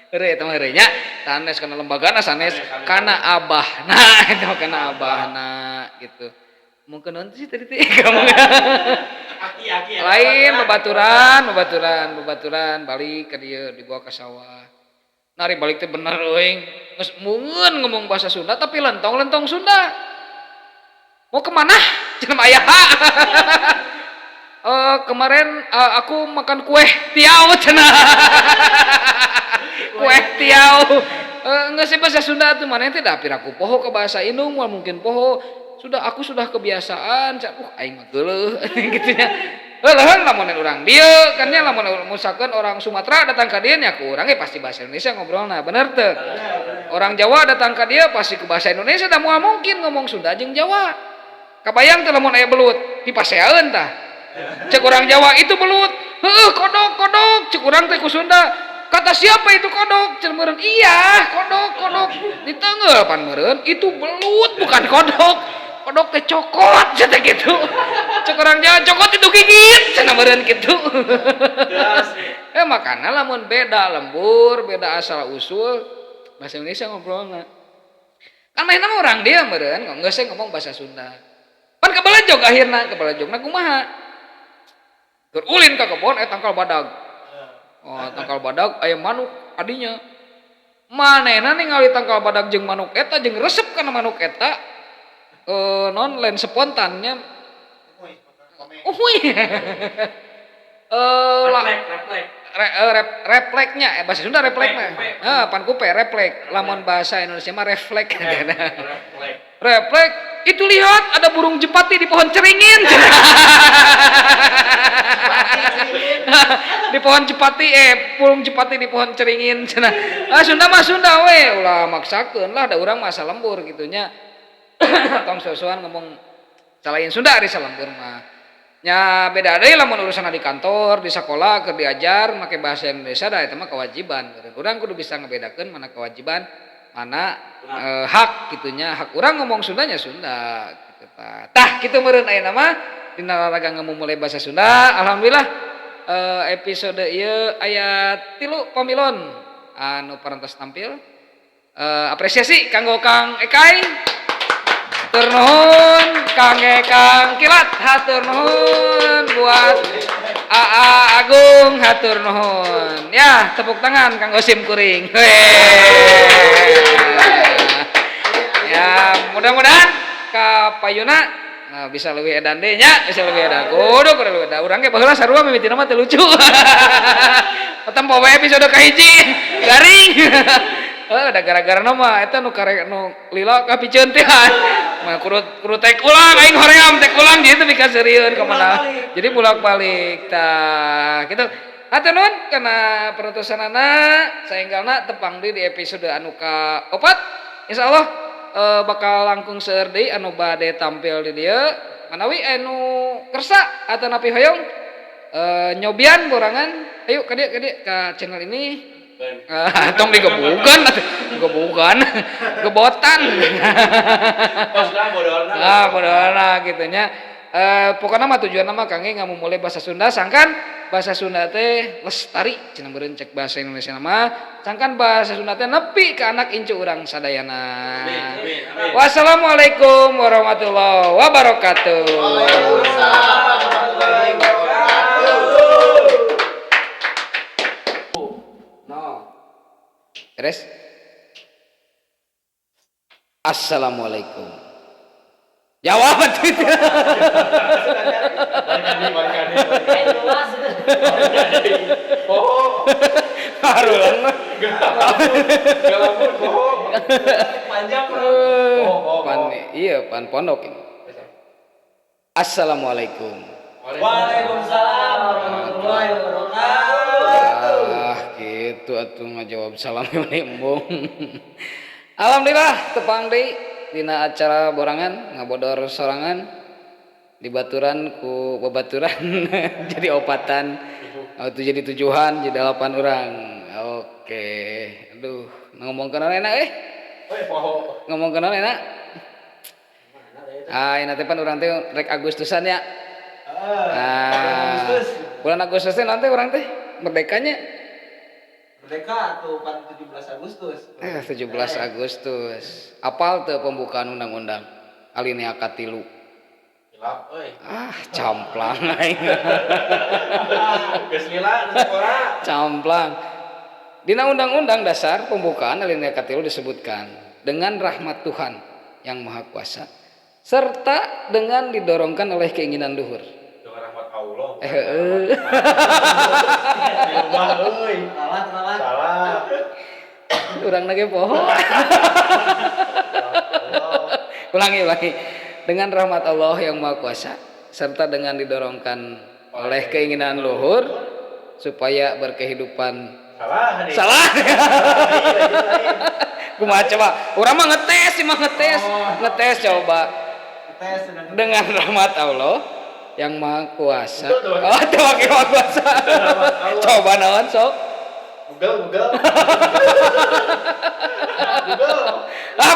Heureuy eta mah heureuy nya, sanes kana lembagana sanes kana abahna, eta kana abahna gitu. Mungkin nanti sih tadi kamu Aki. lain babaturan balik ke dia dibawa ke sawah. Nari balik teh bener euy. Geus mungeun ngomong bahasa Sunda tapi lentong Sunda. Mau kemana? Cenah aya. Kemarin aku makan kue tiaw cenah. Kue tiaw. Enggak sih bahasa Sunda tuh mana teh da piraku poho ke bahasa Indung mungkin poho. Aku sudah kebiasaan, aing mah geuleuh gitu nya. Heuh lamun urang dieu kan nya lamun misalkan orang Sumatera datang ka dieu nya ku urang pasti bahasa Indonesia ngobrolna, bener teu? Orang Jawa datang ka dieu pasti ke bahasa Indonesia da moal mungkin ngomong Sunda jeung Jawa. Kabayang teu lamun aya belut, dipaseaeun tah. Cek urang Jawa itu belut. Heuh kodok, cek urang teh ku Sunda. Kata siapa itu kodok? Cek meureun iya, kodok. Diteungeuh pan meureun itu belut bukan kodok. Kodok teh cokot cenah gitu. Cek urang Jawa cokot itu gigit cenah meureun kitu. Makana lamun beda lembur, beda asal usul bahasa Indonesia ngobrolna. Kan mainna mah urang dia meureun geus ngomong bahasa Sunda. Pan kabalejog akhirna, kabalejogna kumaha? Keur ulin ka kebon tangkal badag. Oh, tangkal badag aya manuk adinya. Manehna ningali tangkal badag jeung manuk eta jeung resep kana manuk eta. Non lain spontannya. Refleksnya bahasa Sunda refleksnya. Pan kupe refleks. Lamun bahasa Indonesia mah refleks. Refleks itu lihat ada burung jepati di pohon ceringin. Di pohon jepati burung jepati di pohon ceringin cenah. Sunda mah Sunda we ulah maksakeun lah da urang mah lembur gitu nya. Tong sosokan ngomong salain Sunda ari salembur mah. Nya beda deui lamun urusan di kantor, di sekolah keur diajar make bahasa Indonesia da eta mah kewajiban. Urang kudu bisa ngebedakeun mana kewajiban, mana hak gitunya. Hak urang ngomong Sundanya Sunda gitu tah. Tah kitu meureun ayeuna mah dina raraga ngamumule bahasa Sunda. Alhamdulillah episode ieu aya 3 pamilon anu parantos tampil. Apresiasi kanggo Kang Ekai. Hatur nuhun Kang Kang Kilat, hatur nuhun buat AA Agung, hatur nuhun. Ya, tepuk tangan Kang Osim Kuring. Ya, mudah-mudahan ka payuna bisa lebih edan deh nya, bisa lebih edan. Kudu lebih edan. Urang ge baheula sarua mimitina mah teu lucu. Tempo we episode kahiji garing. Ada gara-gara nama eta nu karek nu lila kapikeun teh. Mah kudu tek ulang aing hoream tek ulang gitu bika serieun ka mana. Jadi bolak-balik tah gitu. Hatur nuhun kana perutusanana saenggalna tepang di episode anu ka-4. Insyaallah bakal langkung seueur deui anu bade tampil di dieu manawi anu kersa atawa napi hoyong nyobian borangan ayo ka dieu ka channel ini tong digebukan gebotan bodorna gitu nya pokokna mah tujuanna mah kangge ngamumule bahasa Sunda sangkan bahasa Sunda teh lestari cenah meureun cek bahasa Indonesia mah sangkan bahasa Sunda teh nepi ka anak incu urang sadayana. Wassalamualaikum warahmatullahi wabarakatuh. Beres? Assalamualaikum. Jawab itu. Pan pondok ini. Assalamualaikum. Waalaikumsalam warahmatullahi wabarakatuh. Gitu atuh ngajawab salam nimbung. Alhamdulillah tepang deui dina acara borangan ngabodor sorangan dibaturan ku babaturan jadi opatan atau jadi tujuan jadi 8 orang. Oke. Aduh, ngomongkeun enak ngomongkeun enak. Nanti pan urang teh rek Agustusan ya. Bulan Agustus teh nanti urang teh merdekanya. Merdeka tuh 17 Agustus. 17 Agustus. Apal teu pembukaan undang-undang alinea katilu. Hilap euy. Camplang aing. Geus lila sekolah. Camplang. Dina Undang-Undang Dasar pembukaan alinea katilu disebutkan dengan rahmat Tuhan yang Maha Kuasa serta dengan didorongkan oleh keinginan luhur. Dengan rahmat Allah. Dirubah euy. Salah. Urang nage poho. Ulangi. Dengan rahmat Allah yang Maha Kuasa serta dengan didorongkan oleh keinginan luhur supaya berkehidupan salah. Kumaha coba? Urang mah ngetes coba. Dengan rahmat Allah yang Maha Kuasa. Oh, teu make Maha Kuasa. Coba naon sok? Google.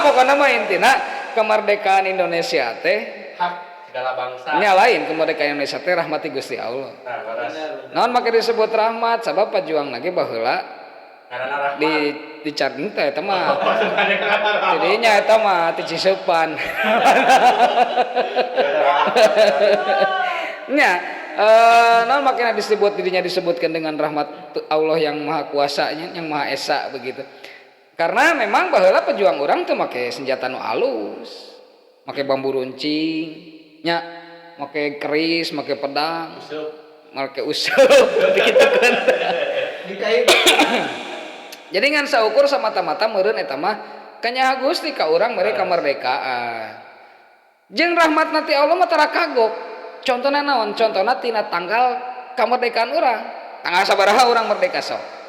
Pokoknya mah intina kemerdekaan Indonesia teh Hak segala bangsa. nyalain kemerdekaan Indonesia teh rahmati Gusti Allah. Naon make disebut rahmat sabab pajuang lagi baheula Karena rahmat. di charging teh eta mah. Tidinya eta mah ti Ciseupan. Nya naon makanya disebutkan dengan rahmat Allah yang Maha Kuasanya, yang Maha Esa begitu. Karena memang baheula pejuang orang tuh make senjata nu alus, make bambu runcing, nya make keris, make pedang, make useup begitu kan. Jadi ngan saukur samata-mata meureun eta mah kanyaha Gusti ka urang mere kamardekaan. Jeung rahmat nanti Allah mah tara kagok. Contohna naon? Contohna tina tanggal kamardekaan urang. Tanggal sabaraha urang merdeka sok?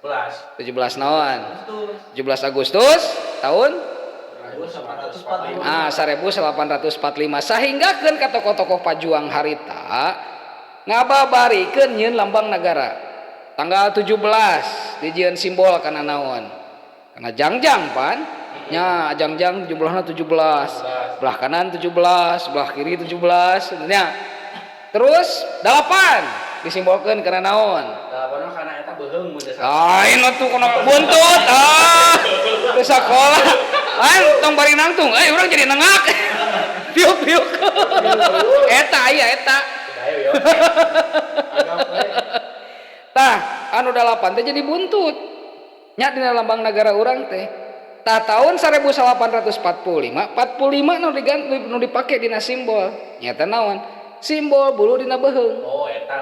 17 naon? 17 Agustus tahun 1845 sahinggakeun ka tokoh-tokoh pajuang harita ngababarikeun nyieun lambang negara. Tanggal 17 dijieun simbol kana naon? Kana jangjang pan. Nya jangjang jumlahna 17. Belah kanan 17, belah kiri 17. Nya. Terus 8 disimbolkeun kana naon? 8 kana eta beuheung mun desa. Lain atuh kana buntut. Teu sakola. Tong bari nangtung. Urang jadi nengak. Piuk-piuk. Eta aya eta. Tah, anu 8 teh jadi buntut. Nya dina lambang negara urang teh. Tah tahun 1845 nu dipake dina simbol. Nya teh naon? Simbol bulu dina beheung. Oh eta.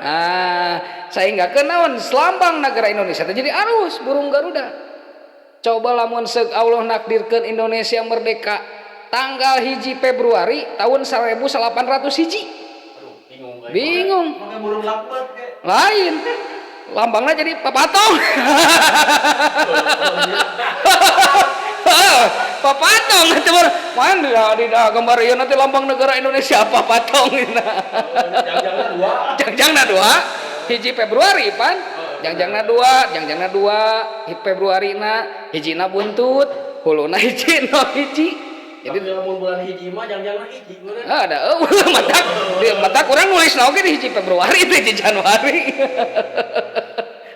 Sehingga kenaon lambang negara Indonesia teh jadi arus burung Garuda. Coba lamun seug Allah nakdirkeun Indonesia merdeka tanggal 1 Februari tahun 1800 hiji. Aduh, bingung. Bingung. Make burung lapet ke. Lain lambangnya jadi papatong. Papatong cuman main di gambar ieu nanti lambang negara Indonesia papatong. Jangjangna 2 hiji Februari pan. Jangjangna 2 Februari na hijina buntut, huluna hiji no hiji. Jadi mun bulan hiji mah jangan hiji meureun. Ada matak urang nulis oge di hiji Februari itu hiji Januari.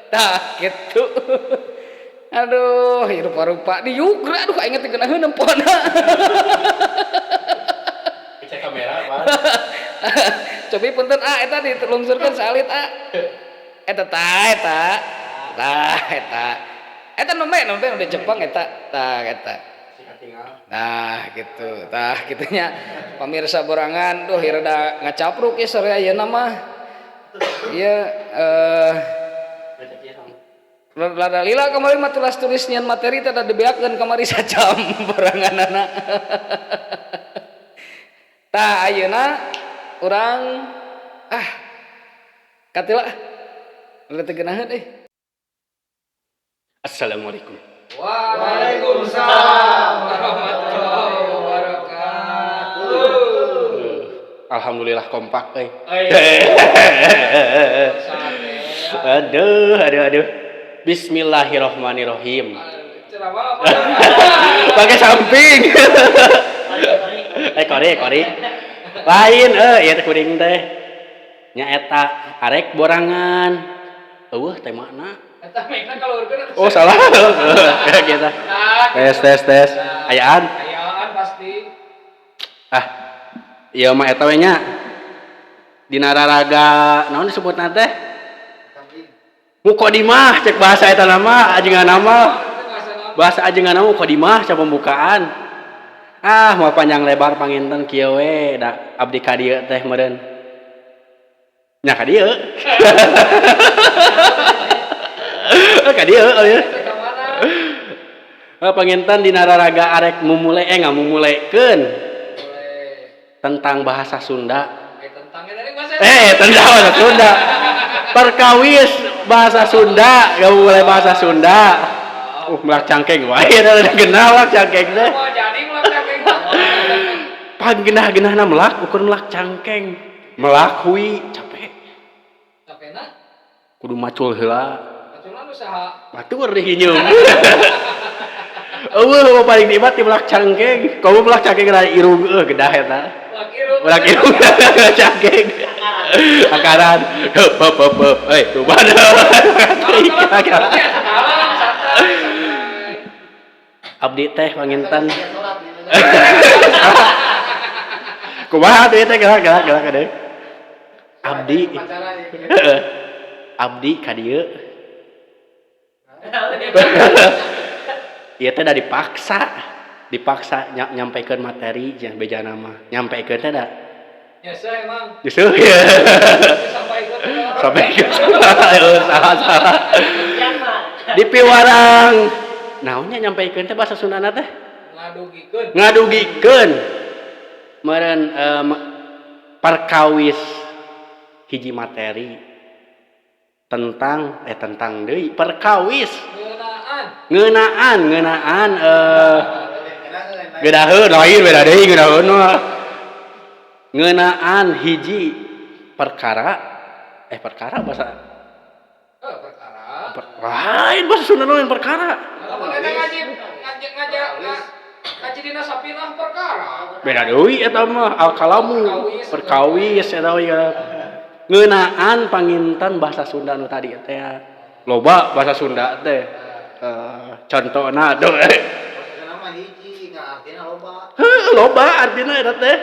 Tah gitu. Aduh, rupa-rupa di yugra aduh kainget geunaheun empona. Cek kamera, Pak. Cobi punten eta ditulungsurkeun salit Eta eta nombe di Jepang eta. Nah gitu gitunya pemirsa borangan duh rada ngacapruk ya sore ayeuna mah ieu rada lila kamari mah tulis nyian materi teh da dibeakeun kamari sajam boranganana. Tah ayeuna urang katila udah tegenaheun Assalamualaikum. Waalaikumsalam warahmatullahi wabarakatuh. Alhamdulillah kompak Aduh. Bismillahirrahmanirrahim. Pakai samping. Kori. Lain ieu teh kuring teh. Nya eta arek borangan. Eueuh teh makna. Eta mekna kaluhurkeun. Oh salah. Kayak kita. Tes. Ayaan pasti. Ieu mah eta we nya. Dina raraga naon disebutna teh? Muqaddimah cek bahasa eta nama ajengan nama. Bahasa ajengan nama muqaddimah ca pembukaan. Mau panjang lebar panginten kieu we da abdi ka dieu teh meureun. Nya ka dieu. Ka dieu aya. Panginten dina raraga arek ngamumulekeun tentang bahasa Sunda. Tentang bahasa Sunda. Perkawis bahasa Sunda, mulai bahasa Sunda. Melak cangkeng wae da genah melak cangkeng teh. Jadi melak cangkeng. Pangenah-genahna melak ukur melak cangkeng. Melak hui capek. Capena? Kudu macul heula. Maculna nu saha? Batur di hinyum. Eueuh paling nikmat di melak cangkeng. Kamu melak cangkeng da irung gedah eta. Melak irung cangkeng. Akaran. Tuh mana? Abdi teh panginten. Kumaha teh gerak deui. Abdi ka dieu. Ieu teh da dipaksa nyampaikeun materi jeung bejana mah. Nyampaikeun teh da. Nyeseuh emang. Nyeseuh ya. Sampai salah. Di piwarang. Naonnya nyampaikeun teh bahasa Sundana teh? Ngadugikeun. Meureun perkawis hiji materi tentang deui perkawis ngeunaan gedaheun lain beda deui gedaheun mah ngeunaan hiji perkara bahasa lain bahasa Sunda lain perkara ngaji dina sapinah perkara beda deui eta mah al-kalamu perkawis eta we ngeunaan panginten bahasa Sunda nu tadi teh loba bahasa Sunda teh contohna do nama hiji nggak artinya loba artinya eta teh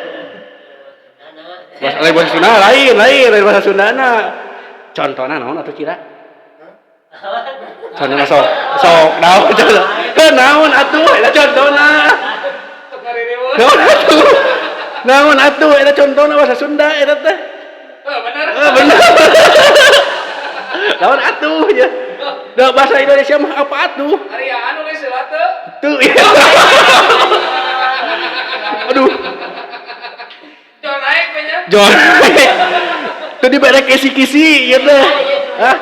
bahasa Sunda lain bahasa Sundana contohna naon atuh kira contohna sok naon naon atuh eta contohna naon atuh eta contohna bahasa Sunda eta teh bener naon atuh ya da bahasa Indonesia mah apa atuh Ariaan nulis heula teu tuh aduh Jon naik nya Jon tuh dibere kisi-kisi ieu teh hah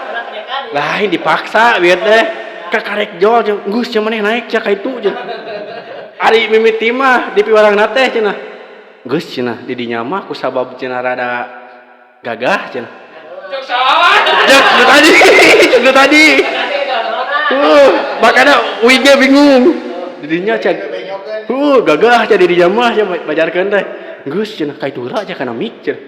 Lain dipaksa biar teh kakarek jol gus cuman naik cak itu aja. Ari mimiti mah di piwarangna teh cenah. Gus cenah di dinya mah ku sabab cenah rada gagah cenah. Cok salah. Cek tadi. Makanya uingnya bingung. Didinya cek. Gagah cek di dinya mah cek bajarkeun teh. Gus cenah ka itu aja kana mik cenah.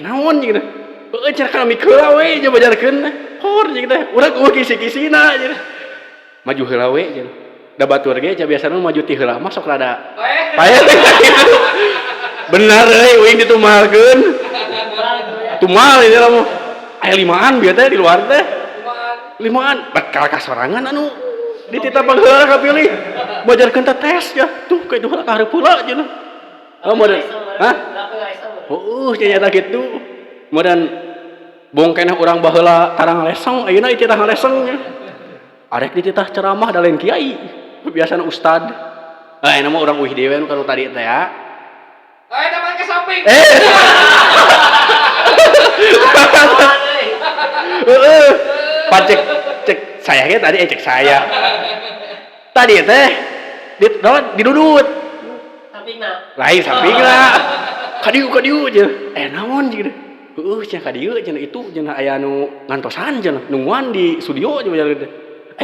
Naon cenah. Heueuh cenah kana mik heula we cenah bajarkeun teh. Hor cenah teh. Urang eueuh kisi-kisina cenah. Maju heula we cenah. Da batur ge cenah biasana maju ti heula mah sok rada paeh. Benar euy uing ditumalkeun. Tumal ini mah. Aya 5an bieu teh di luar teh. 5an bakal kasorangan anu dititapang heula kapilih. Bajarkeun teh tes ya. Tuh ka itu heula ka hareup heula cenah. Modern. Hah? Nya kitu. Modern bongkena urang baheula tarang lesong, ayeuna ititah lesong. Arek dititah ceramah da lain kiai. Biasana ustad. Eta mah urang uih dewe nu kanu tadi teh ya. Eta mah ke samping. Cek saya ge tadi cek saya. Tadi teh didudut. Lain sampingna. Kadieu je. Naon jeung cenah kadieu cenah itu cenah aya nu ngantosan cenah nungguan di studio cenah teh.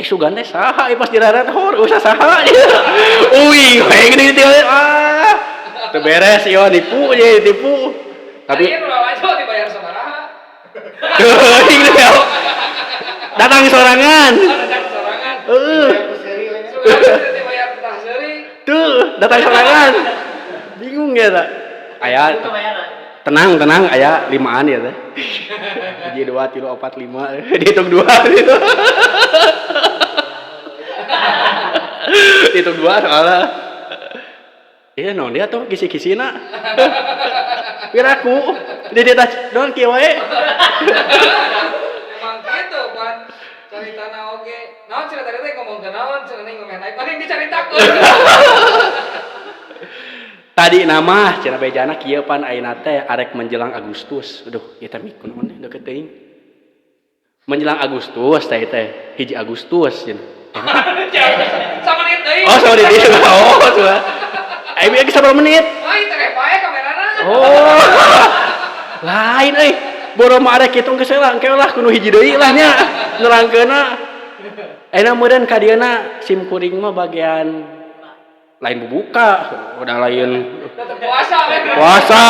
Sugan teh saha pas dirarat hor usah saha. Uing we gini teh teu beres ieu nipu je tipu. Tapi ieu nu lawajo dibayar sabaraha? Teuing deh. Datang sorangan. Dibayar tah seuri. Tuh, datang sorangan. Bingung ya tak? Aya tenang aya 5an ya teh. 1 2 3 4 5 dihitung 2 gitu. Dihitung 2 soalnya. Iya non dia tuh kisi-kisina. Piraku di dia don kieu wae. Emang gitu pan caritana oge. Naon cerita teh ngomong ke naon cenah ngomong naik paling dicaritakeun. Tadi nama cenah bejana kieu pan ayeuna teh arek menjelang Agustus. Aduh, ieu teh mikun naon deukeut teuing. Menjelang Agustus teh 1 Agustus cenah. Sama menit deui. Oh, sama menit. Oh, coba. Bieu ge sabaraha menit? Ai teh bae kamerana. Oh. Lain euy. Boro mah arek kitu geus langkeun lah kudu hiji deui lah nya. Nerangkeunna. Ayeuna meureun ka dieuna sim kuring mah bagian lain bubuka, udah lain Tetep puasa kan. puasa.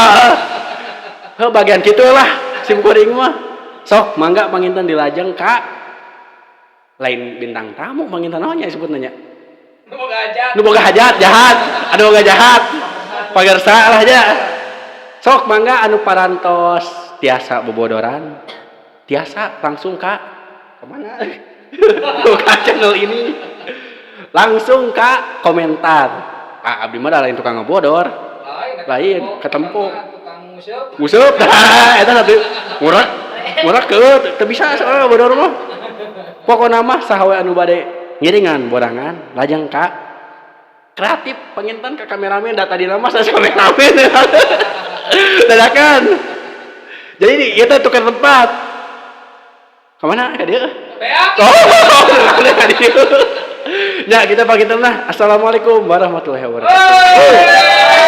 Bagian kitu lah sim kuring mah. Sok mangga panginten dilajeng ka lain bintang tamu panginten naon nya disebutna nya? Nu boga hajat jahat. Anu boga jahat. Pagarsa lah nya. Sok mangga anu parantos tiasa bobodoran. Tiasa langsung ka mana? Ka channel ini. Langsung ka komentar. Abdi mah lain tukang ngebodor. Lain ketempo. Tukang museup. Museup eta satu murah teu bisa soalnya bodor mah. Pokona mah sahawe anu bade ngiringan borangan lajeng ka kreatif panginten ka kameramen da tadi nama saya kameramen. Dadakan. Jadi ieu teh tukar tempat. Ka mana ka dieu? Beak. Oh, ka dieu. Ya, kita pagi tenang. Assalamualaikum warahmatullahi wabarakatuh.